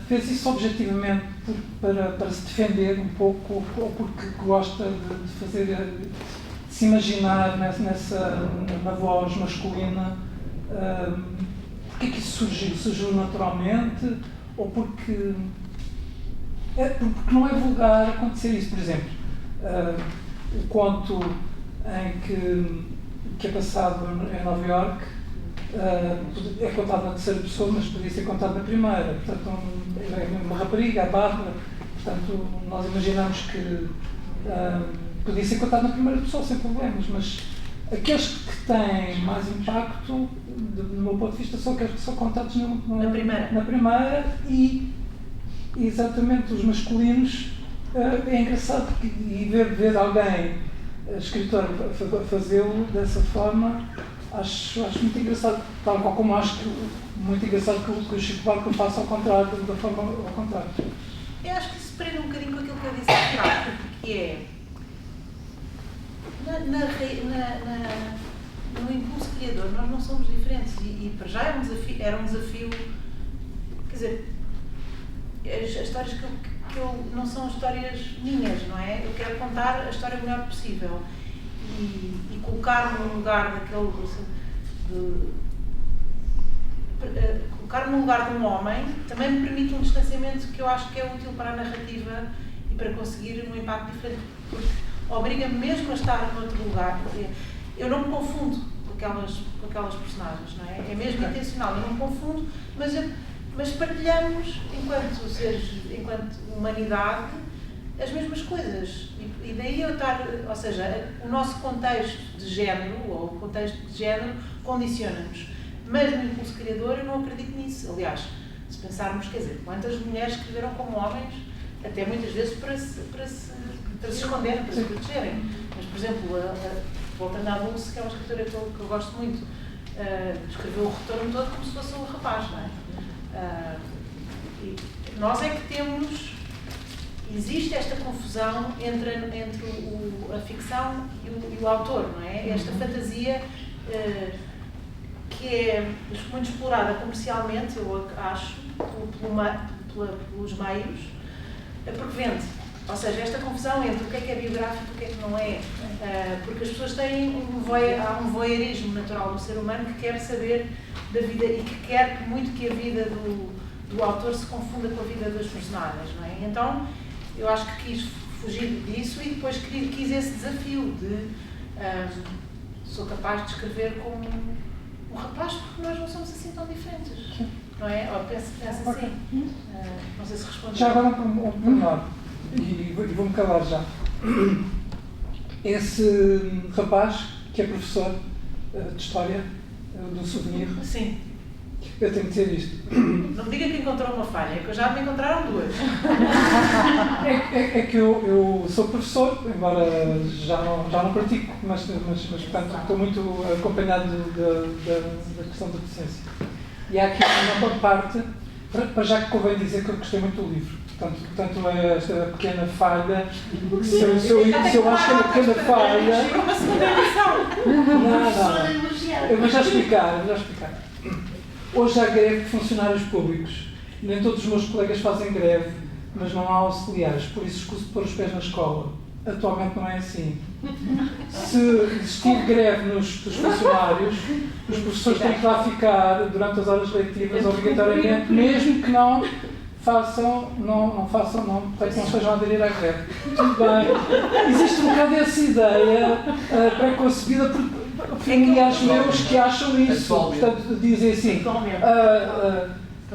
Fez isso objetivamente para se defender um pouco, ou porque gosta de se imaginar na voz masculina, porque é que isso surgiu? Surgiu naturalmente ou porque não é vulgar acontecer isso? Por exemplo, o conto que é passado em Nova Iorque é contado na terceira pessoa, mas podia ser contado na primeira. Portanto, é uma rapariga, a Bárbara. Portanto, nós imaginamos que podia ser contado na primeira pessoa sem problemas, mas aqueles que têm mais impacto, do meu ponto de vista, são aqueles que são contados na primeira e exatamente os masculinos. É engraçado e ver alguém, escritor, fazê-lo dessa forma, acho muito engraçado, tal como acho que muito engraçado que o Chico Buarque faça ao contrário, da forma ao contrário. Eu acho que isso se prende um bocadinho com aquilo que eu disse há bocado, que é no impulso criador nós não somos diferentes e para já era um desafio, quer dizer, as histórias que eu não são histórias minhas, não é? Eu quero contar a história o melhor possível e colocar-me no lugar daquele colocar-me no lugar de um homem também me permite um distanciamento que eu acho que é útil para a narrativa e para conseguir um impacto diferente, porque obriga-me mesmo a estar noutro lugar. Eu não me confundo com aquelas personagens, não é? É mesmo intencional, eu não me confundo, mas partilhamos, enquanto seres, enquanto humanidade, as mesmas coisas. E daí eu estar, ou seja, o nosso contexto de género, ou o contexto de género, condiciona-nos. Mas no impulso criador eu não acredito nisso. Aliás, se pensarmos, quer dizer, quantas mulheres escreveram como homens, até muitas vezes para se esconderem, para se protegerem. Mas, por exemplo, voltando à Dulce, que é uma escritora que eu gosto muito, escreveu o retorno todo como se fosse um rapaz, não é? E nós é que temos, existe esta confusão entre a ficção e o autor, não é? Esta fantasia que é muito explorada comercialmente, eu acho, pelos meios, porque vende. Ou seja, esta confusão entre o que é biográfico e o que é que não é, porque as pessoas têm há um voyeurismo natural do ser humano que quer saber da vida e que quer muito que a vida do autor se confunda com a vida dos personagens, não é? Então, eu acho que quis fugir disso e depois quis esse desafio de sou capaz de escrever como um rapaz porque nós não somos assim tão diferentes, não é? Ou penso assim. Não sei se respondeu. Já agora um pormenor, e vou-me calar já. Esse rapaz, que é professor de História do Souvenir. Sim. Eu tenho que dizer isto. Não me diga que encontrou uma falha, é que já me encontraram duas. É que eu sou professor, embora já não pratico, mas portanto estou muito acompanhado da questão da docência. E há aqui uma parte, para já que convém dizer que eu gostei muito do livro. Portanto é esta pequena falha, se eu acho que é uma pequena falha... Uma segunda edição! Não. Eu vou já explicar. Hoje há greve de funcionários públicos. Nem todos os meus colegas fazem greve, mas não há auxiliares, por isso escuso de pôr os pés na escola. Atualmente não é assim. Se existir greve dos funcionários, os professores têm que lá ficar durante as horas letivas, obrigatoriamente, mesmo que não façam, para que não estejam a aderir à greve. Tudo bem. Existe um bocado essa ideia pré-concebida por familiares meus que acham isso. Portanto, dizem assim.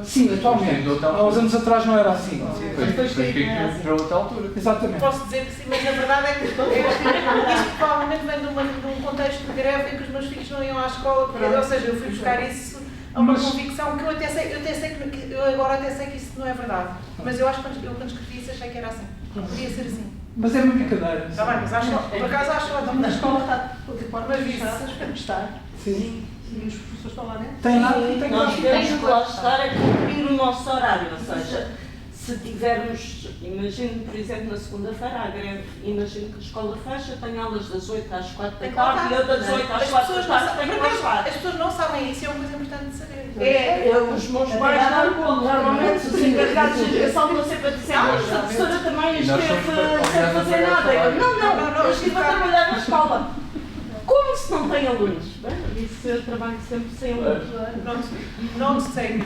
Sim, atualmente. Há uns anos atrás não era assim. Depois que para outra altura. Exatamente. Posso dizer que sim, mas a verdade é que isto provavelmente vem de um contexto de greve em que os meus filhos não iam à escola, ou seja, eu fui buscar isso a uma convicção que eu agora até sei que isso não é verdade. Mas eu acho que eu quando escrevi isso achei que era assim. Podia ser assim. Mas é uma brincadeira. Está bem, mas por acaso acho ótimo. Na escola está de portas Mas fechadas para estar. Sim. E os professores estão lá dentro. Tem nada, tem Nós que temos que lá estar a cumprir o nosso horário, ou seja, se tivermos, imagino, por exemplo, na segunda-feira há greve, imagino que a escola fecha, tem aulas das 8 às 4 da tarde e eu das 8 às 4 da tarde tenho que lá estar. As pessoas não sabem isso, é uma coisa importante de saber. Os meus pais normalmente os encarregados de educação estão sempre a dizer a professora também esteve sem fazer nada. Eu, não, eu estive a trabalhar na escola. se não tem alunos? Bem, isso eu trabalho sempre sem alunos. Não sei.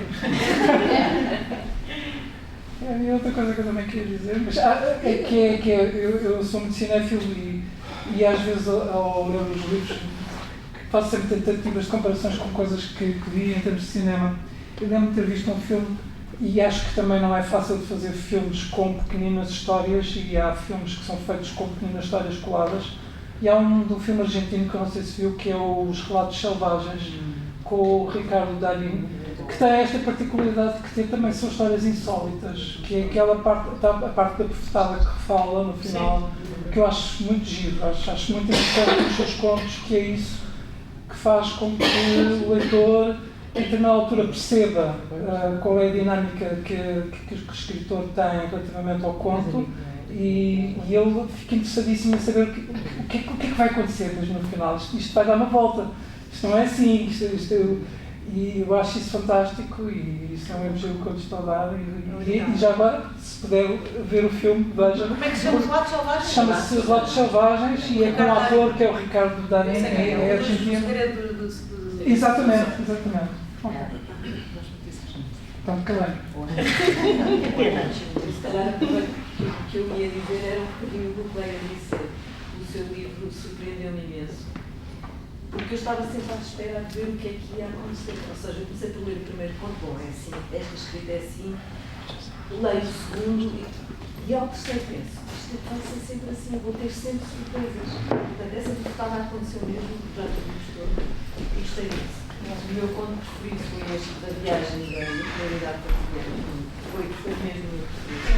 E outra coisa que eu também queria dizer, mas é que eu sou muito cinéfilo e às vezes ao ler os livros faço sempre tentativas de comparações com coisas que vi em termos de cinema. Eu lembro de ter visto um filme e acho que também não é fácil de fazer filmes com pequeninas histórias e há filmes que são feitos com pequeninas histórias coladas. E há um filme argentino que eu não sei se viu, que é Os Relatos Selvagens, com o Ricardo Darín, que tem esta particularidade que tem também são histórias insólitas, que é aquela parte, a parte da profetada que fala no final, que eu acho muito giro, acho muito interessante nos seus contos, que é isso que faz com que o leitor, em determinada altura, perceba qual é a dinâmica que o escritor tem relativamente ao conto e ele fica interessadíssimo em saber o que é que vai acontecer mesmo no final. Isto vai dar uma volta, isto não é assim, e eu acho isso fantástico e isso é um elogio que eu lhe estou a dar e já agora, se puder ver o filme, veja. Como é que se chama? Relatos Selvagens? Chama-se Relatos Selvagens e é com um ator que é o Ricardo Darín, é argentino. Exatamente. Então, calei. Se calhar o que eu ia dizer era um bocadinho do que o colega disse. O seu livro surpreendeu-me imenso. Porque eu estava sempre à espera de ver o que é que ia acontecer. Ou seja, eu comecei por ler o primeiro conto, bom, é assim, esta escrita é assim, leio o segundo e ao terceiro penso, isto vai ser sempre assim, vou ter sempre surpresas. Portanto, essa que estava a acontecer mesmo durante o livro todo e gostei disso. O meu conto preferido foi este da viagem da realidade cotidiana. Foi mesmo meu preferido.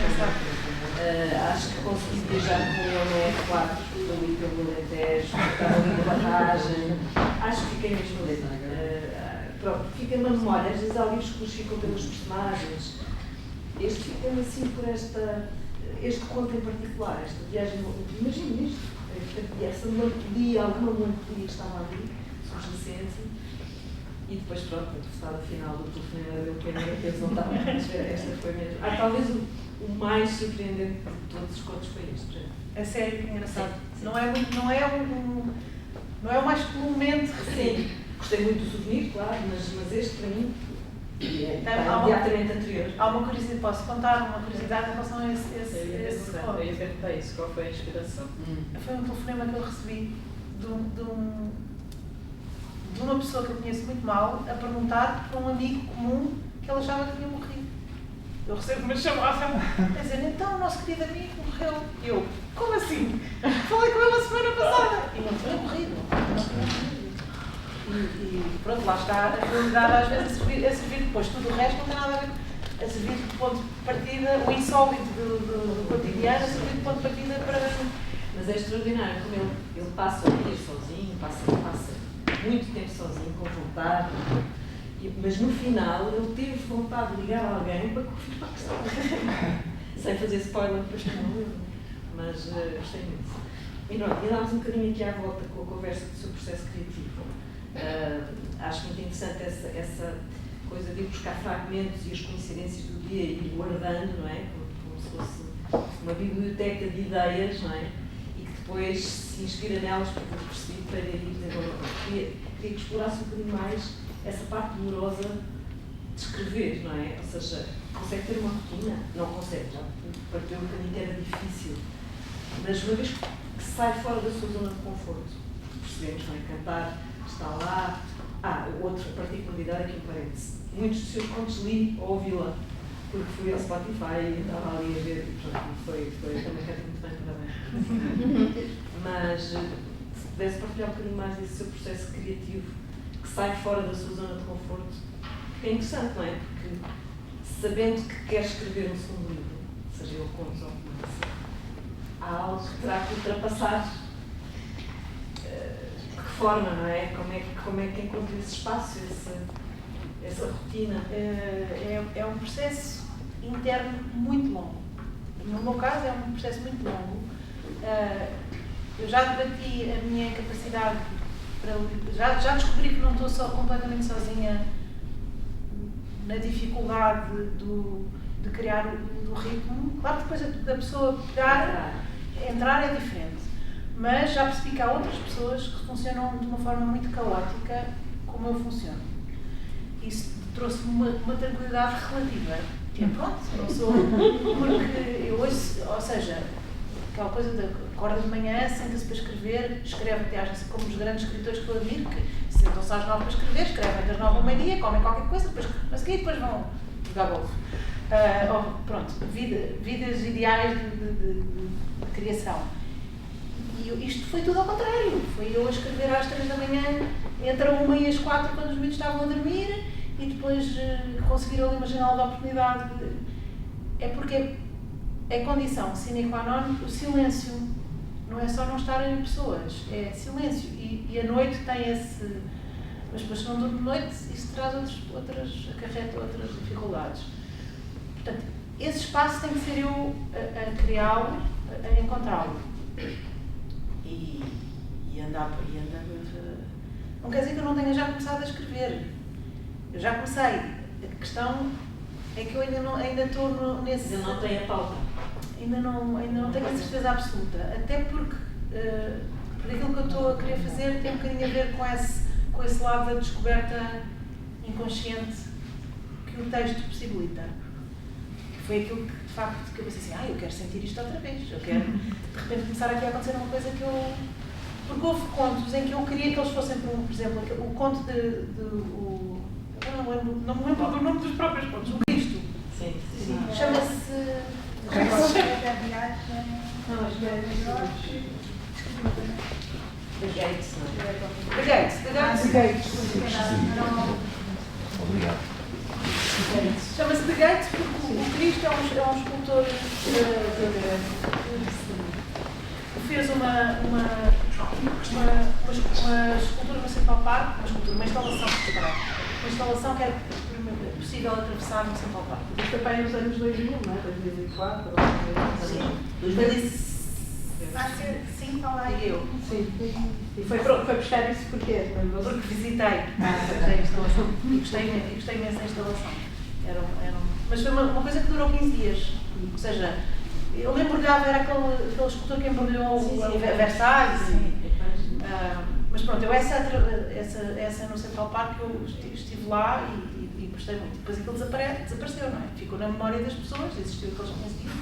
Acho que consegui viajar com ele no R4, ali pelo Alentejo, estava ali na barragem. Acho que fiquei mesmo ali. Pronto, fica-me na memória. Às vezes há livros que nos ficam pelos personagens. Este fica-me assim por este conto em particular, esta viagem. Imagina isto, essa melancolia, alguma melancolia que estava ali, subjacente. E depois, pronto, a professora final do telefonema deu pena que eles não estavam a ver. Esta foi mesmo. Talvez o mais surpreendente de todos os contos foi este. A sério, engraçado. Não é o mais comumente referido. Gostei muito do Souvenir, claro, mas este para mim é imediatamente anterior. Há uma curiosidade, posso contar uma curiosidade em relação a esse conto? Eu ia perguntar isso, qual foi a inspiração? Foi um telefonema que eu recebi de uma pessoa que eu conheço muito mal a perguntar para um amigo comum que ele achava que tinha morrido. Eu recebo uma chamada a dizer, então o nosso querido amigo morreu. E eu, como assim? Falei com ele a semana passada. E não tinha morrido. E pronto, lá está a realidade às vezes a servir depois. Tudo o resto não tem nada a ver. A servir de ponto de partida, o insólito do cotidiano, a servir de ponto de partida para... Mas é extraordinário como ele passa dias sozinho, passa muito tempo sozinho, com vontade, mas no final ele teve vontade de ligar a alguém para confirmar que estava sem fazer spoiler, depois que não lembro, mas gostei muito. E pronto, e dámos um bocadinho aqui à volta com a conversa do seu processo criativo. Acho muito interessante essa coisa de ir buscar fragmentos e as coincidências do dia e ir guardando, não é? Como se fosse uma biblioteca de ideias, não é? Depois se inspira nelas porque eu percebi para ir desenvolver. Queria que explorasse um bocadinho mais essa parte dolorosa de escrever, não é? Ou seja, consegue ter uma rotina? Não consegue, já partiu um bocadinho que era difícil. Mas uma vez que sai fora da sua zona de conforto, percebemos, não é? Cantar está lá. Outra particularidade aqui em parênteses. Muitos dos seus contos li ou ouvi-la, porque fui ao Spotify e estava ali a ver, e pronto, foi também canto muito bem, parabéns. Mas se pudesse partilhar um bocadinho mais desse seu processo criativo, que sai fora da sua zona de conforto, é interessante, não é? Porque sabendo que quer escrever um segundo livro, seja ele contos ou romance, há algo que terá que ultrapassar. De que forma, não é? Como é que encontra esse espaço, essa rotina? É um processo interno muito longo. No meu caso, é um processo muito longo. Eu já debati a minha capacidade para... Já descobri que não estou completamente sozinha na dificuldade de criar o ritmo. Claro que depois da pessoa pegar, entrar é diferente. Mas já percebi que há outras pessoas que funcionam de uma forma muito caótica, como eu funciono. Isso trouxe-me uma tranquilidade relativa. Que é pronto, não sou. Porque eu ouço, ou seja, aquela coisa de acorda de manhã, senta-se para escrever, escreve até às como os grandes escritores que eu admiro, que sentam-se às 9 para escrever, escrevem das 9 ao meio-dia, comem qualquer coisa, depois, mas que depois vão jogar golfe. Pronto, vidas ideais de criação. E isto foi tudo ao contrário. Foi eu a escrever às 3 da manhã, entre a 1 e as 4, quando os miúdos estavam a dormir, e depois conseguir ali uma janela de oportunidade. É porque é condição sine qua non o silêncio. Não é só não estarem pessoas, é silêncio. E a noite tem esse. Mas depois, se não dorme de noite, isso traz acarreta outras dificuldades. Portanto, esse espaço tem que ser eu a criá-lo, a encontrá-lo. E andar. Não quer dizer que eu não tenha já começado a escrever. Eu já comecei. A questão é que eu ainda estou nesse. Ainda não tem a pauta. Ainda não tenho a certeza absoluta. Até porque aquilo que eu estou a querer fazer tem um bocadinho a ver com esse lado da descoberta inconsciente que o texto possibilita. Foi aquilo que, de facto, que eu pensei assim, eu quero sentir isto outra vez. Eu quero, de repente, começar aqui a acontecer uma coisa que eu... Porque houve contos em que eu queria que eles fossem, por exemplo, o conto eu não me lembro do nome dos próprios contos, o Cristo. Sim. Chama-se... The Gates, não é? The Gates. Obrigado. Chama-se The Gates porque o Cristo é um escultor que fez uma escultura no Central Park, uma instalação, uma instalação que era possível atravessar no Central Park. Isto também nos anos 2000, não é? 2004, Sim. 2005. Vai ser 5 ao lado. Eu. Sim. E foi buscar isso porquê? Porque visitei a instalação e gostei imenso da instalação. Mas foi uma coisa que durou 15 dias. Ou seja, eu me embrulhava, era aquele escultor que embrulhou o Versailles. Mas pronto, essa no Central Park eu estive lá e gostei muito. Depois aquilo desapareceu, não é? Ficou na memória das pessoas, existiu aqueles 15 dias.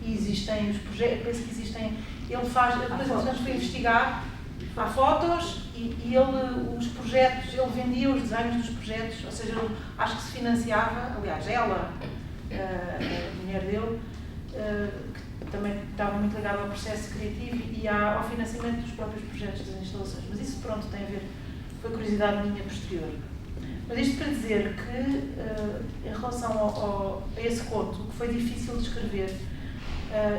E existem os projetos, penso que existem. Ele faz, depois nós fui investigar, há fotos e os projetos, ele vendia os desenhos dos projetos, ou seja, ele, acho que se financiava, aliás, ela, a mulher dele, que também estava muito ligada ao processo criativo e ao financiamento dos próprios projetos das instalações. Mas isso, pronto, tem a ver, foi curiosidade minha posterior. Mas isto para dizer que, em relação a esse conto, o que foi difícil de escrever,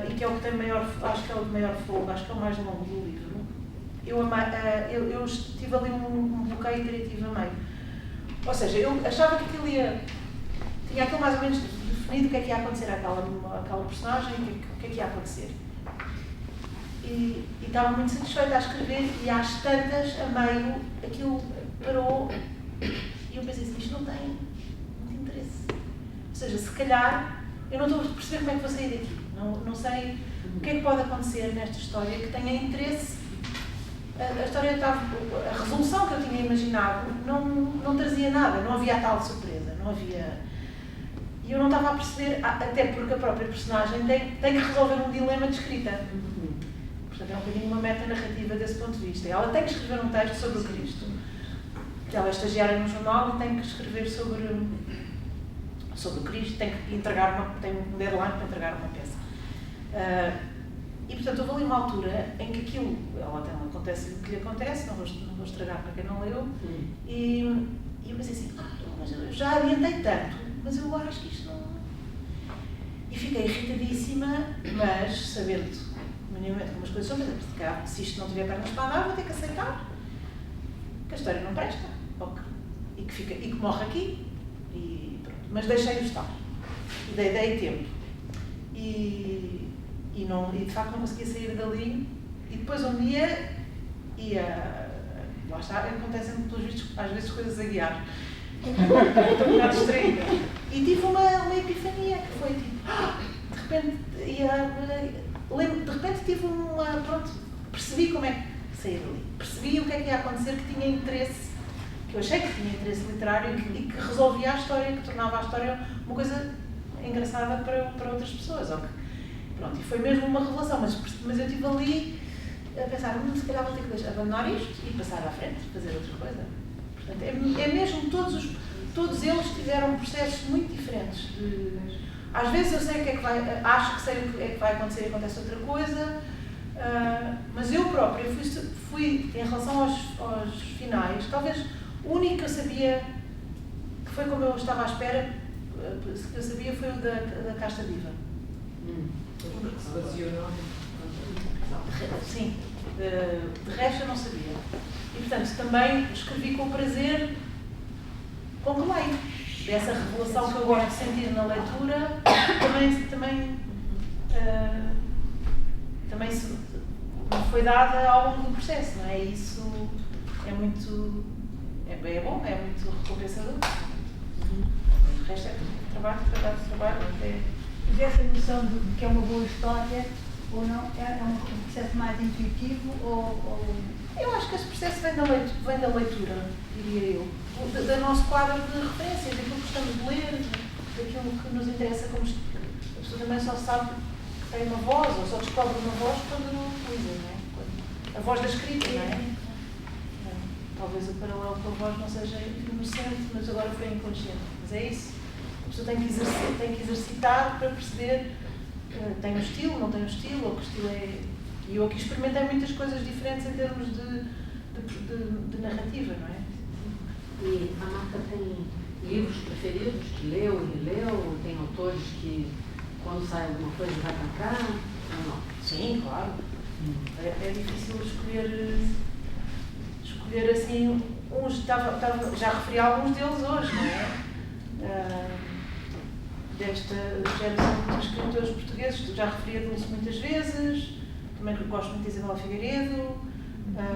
e que é o que tem acho que é o de maior fogo, acho que é o mais longo do livro, eu tive ali um bloqueio criativo a meio. Ou seja, eu achava que aquilo tinha aquilo mais ou menos definido o que é que ia acontecer àquela personagem, o que é que ia acontecer. E estava muito satisfeita a escrever e às tantas, a meio, aquilo parou e eu pensei assim, isto não tem muito interesse. Ou seja, se calhar, eu não estou a perceber como é que vou sair daqui. Não sei o que é que pode acontecer nesta história que tenha interesse. A história estava, a resolução que eu tinha imaginado não trazia nada, não havia a tal surpresa, não havia. E eu não estava a perceber, até porque a própria personagem tem que resolver um dilema de escrita. Portanto, é um bocadinho uma meta-narrativa desse ponto de vista. Ela tem que escrever um texto sobre o Cristo. Ela é estagiária num jornal e tem que escrever sobre o Cristo, tem que entregar tem um deadline para entregar uma peça. E portanto houve ali uma altura em que aquilo, acontece o que lhe acontece, não vou estragar para quem não leu, e eu pensei assim, mas eu já adiantei tanto, mas eu acho que isto não... E fiquei irritadíssima, mas sabendo minimamente como as coisas são, mas se isto não tiver pernas para andar, vou ter que aceitar que a história não presta, e que morre aqui, e pronto. Mas deixei-o estar, e dei tempo. E de facto não conseguia sair dali, e depois um dia lá está, acontecem às vezes coisas a guiar. Estou um bocado distraída. E tive uma epifania que foi tipo, de repente tive percebi como é que saí dali. Percebi o que é que ia acontecer, que tinha interesse, que eu achei que tinha interesse literário e que resolvia a história, que tornava a história uma coisa engraçada para outras pessoas. Pronto, e foi mesmo uma revelação, mas eu estive ali a pensar, se calhar vou ter que abandonar isto e passar à frente, fazer outra coisa. Portanto, é mesmo, todos eles tiveram processos muito diferentes. Às vezes eu sei o que é que acho que sei o que é que vai acontecer e acontece outra coisa, mas eu própria fui em relação aos finais, talvez o único que eu sabia, que foi como eu estava à espera, que eu sabia foi o da Casta Viva. Porque se baseou no... Sim, de resto eu não sabia. E portanto também escrevi com prazer com que leio. Dessa revelação que eu gosto de sentir na leitura, também foi dada ao longo do processo, não é? E isso é muito... é bom, é muito recompensador. O resto é trabalho. Mas essa noção de que é uma boa história ou não, é um processo mais intuitivo ou... Eu acho que esse processo vem da leitura, diria eu. Do nosso quadro de referências, daquilo que gostamos de ler, daquilo que nos interessa, como a pessoa também só sabe que tem uma voz, ou só descobre uma voz quando não utiliza, não é? A voz da escrita, não é? Talvez o paralelo com a voz não seja inocente, mas agora foi inconsciente. Mas é isso. A pessoa tem que exercitar para perceber tem um estilo, não tem um estilo, ou que estilo é... E eu aqui experimentei muitas coisas diferentes em termos de narrativa, não é? E a Marta tem livros preferidos que leu e releu? Tem autores que, quando sai alguma coisa, vai para cá? Ou não? Sim, claro. É difícil escolher assim uns. Já referi a alguns deles hoje, não é? Desta geração de escritores portugueses, já referi a Dulce muitas vezes, também gosto muito de Isabela Figueiredo,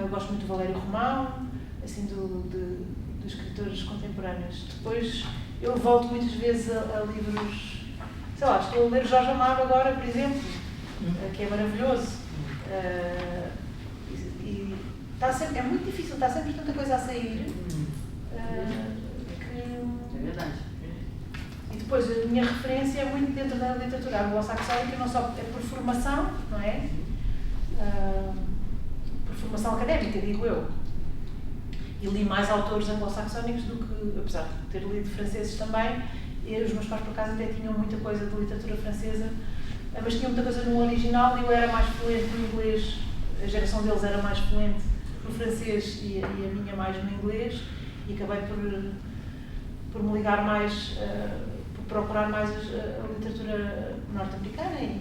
gosto muito do Valério Romão, assim, dos escritores contemporâneos. Depois eu volto muitas vezes a livros, sei lá, estou a ler Jorge Amado agora, por exemplo, que é maravilhoso. E está sempre, é muito difícil, está sempre tanta coisa a sair. É verdade. E depois a minha referência é muito dentro da literatura anglo-saxónica, não só é por formação, não é? Por formação académica, digo eu. E li mais autores anglo-saxónicos do que, apesar de ter lido franceses também, e os meus pais por acaso até tinham muita coisa de literatura francesa, mas tinham muita coisa no original e eu era mais fluente no inglês, a geração deles era mais fluente no francês e a minha mais no inglês, e acabei por me ligar mais, por procurar mais a literatura norte-americana e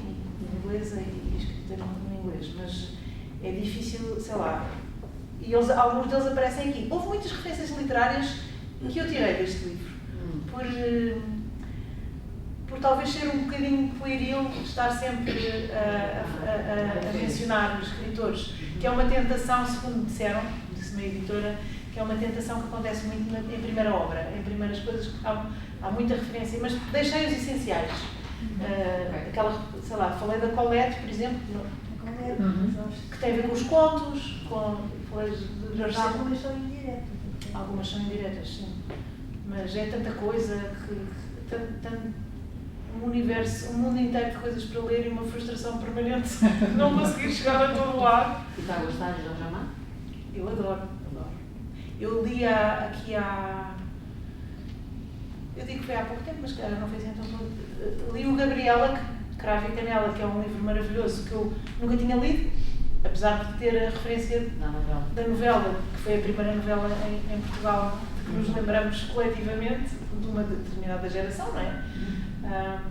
inglesa e escrita no inglês, mas é difícil, sei lá, e alguns deles aparecem aqui. Houve muitas referências literárias que eu tirei deste livro, por talvez ser um bocadinho pueril estar sempre a mencionar os escritores, que é uma tentação, segundo me disseram, disse-me a editora, que é uma tentação que acontece muito em primeira obra, em primeiras coisas, há muita referência, mas deixei os essenciais. Aquela, sei lá, falei da Colette, por exemplo, que tem a ver com os contos, falei de algumas são indiretas. Algumas são indiretas, sim. Mas é tanta coisa, um universo, um mundo inteiro de coisas para ler e uma frustração permanente de não conseguir chegar a todo lado. E está a gostar de Jorge Amado? Eu adoro. Eu li aqui eu digo que foi há pouco tempo, mas claro, não foi assim tão... Li o Gabriela, Cravo e Canela, que é um livro maravilhoso que eu nunca tinha lido, apesar de ter a referência da novela, que foi a primeira novela em Portugal, de que nos lembramos coletivamente, de uma determinada geração, não é?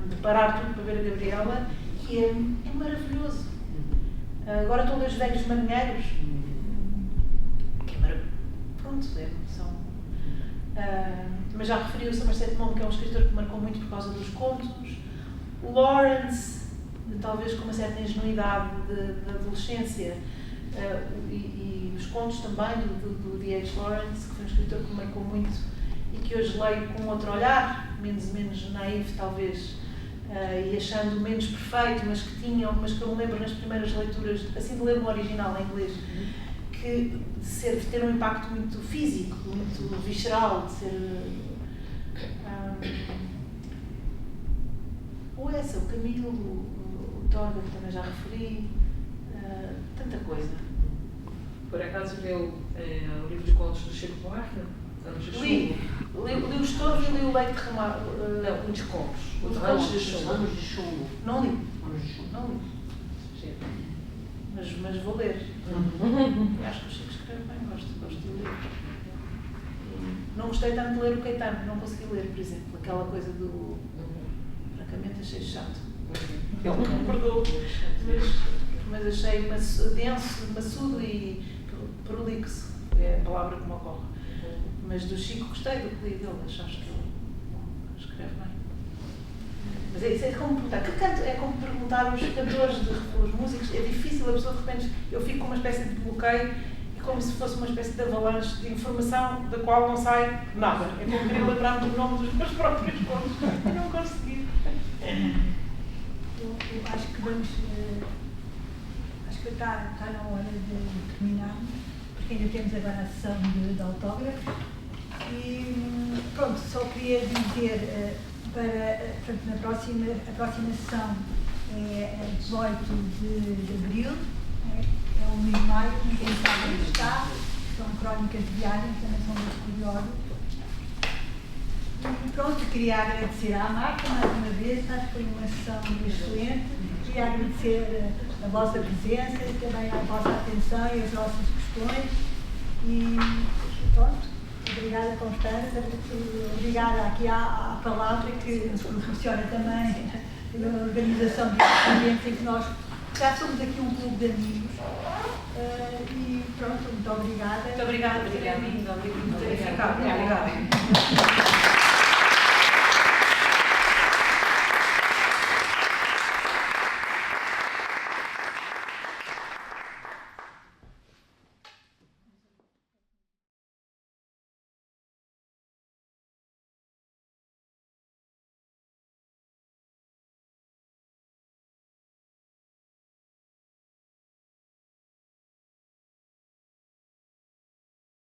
De parar tudo para ver a Gabriela, e é maravilhoso. Agora estou a ler Os Velhos Marinheiros, que é maravilhoso. Pronto, são... mas já referi o Somerset Maugham, que é um escritor que marcou muito por causa dos contos. O Lawrence, talvez com uma certa ingenuidade da adolescência, e os contos também do D.H. Lawrence, que foi um escritor que me marcou muito e que hoje leio com outro olhar, menos naif talvez, e achando menos perfeito, mas que tinham, mas que eu me lembro nas primeiras leituras, assim de ler no original em inglês, que de ter um impacto muito físico, muito visceral, de ser ou essa, o Camilo, o Torga, que também já referi, tanta coisa. Por acaso leu o livro de contos do Chico Buarque? Li os todos e li o Leite Derramado. Não, muitos contos. Os Ramos contos de Chumbo. Não li. Não li. Mas vou ler. E acho que o Chico escreve bem, gosto de ler. E não gostei tanto de ler o Caetano, não consegui ler, por exemplo, aquela coisa do. Francamente achei chato. Ele não perdoou, mas achei denso, maçudo e prolixo, é a palavra que me ocorre. Mas do Chico gostei do que li dele, acho que ele escreve bem. Mas isso é como perguntar, que canto? É como perguntar aos cantores, os músicos, é difícil, a pessoa de repente, eu fico com uma espécie de bloqueio, e como se fosse uma espécie de avalanche de informação da qual não sai nada. É como querer lembrar-me do nome dos meus próprios contos, e não consegui. Eu acho que vamos, acho que está na hora de terminarmos, porque ainda temos agora a sessão de autógrafos. E pronto, só queria dizer portanto, a próxima sessão é 18 de abril, é o mês de maio, ninguém sabe onde está, são crónicas de viagem, também são muito curiosas. E pronto, queria agradecer à Marta mais uma vez, acho que foi uma sessão excelente, queria agradecer a vossa presença e também a vossa atenção e as vossas questões. E pronto. Obrigada, Constância, obrigada aqui à palavra que nos proporciona também a organização de eventos em que nós já somos aqui um clube de amigos. E pronto, muito obrigada. Muito obrigada por terem vindo, por terem ficado. Obrigada.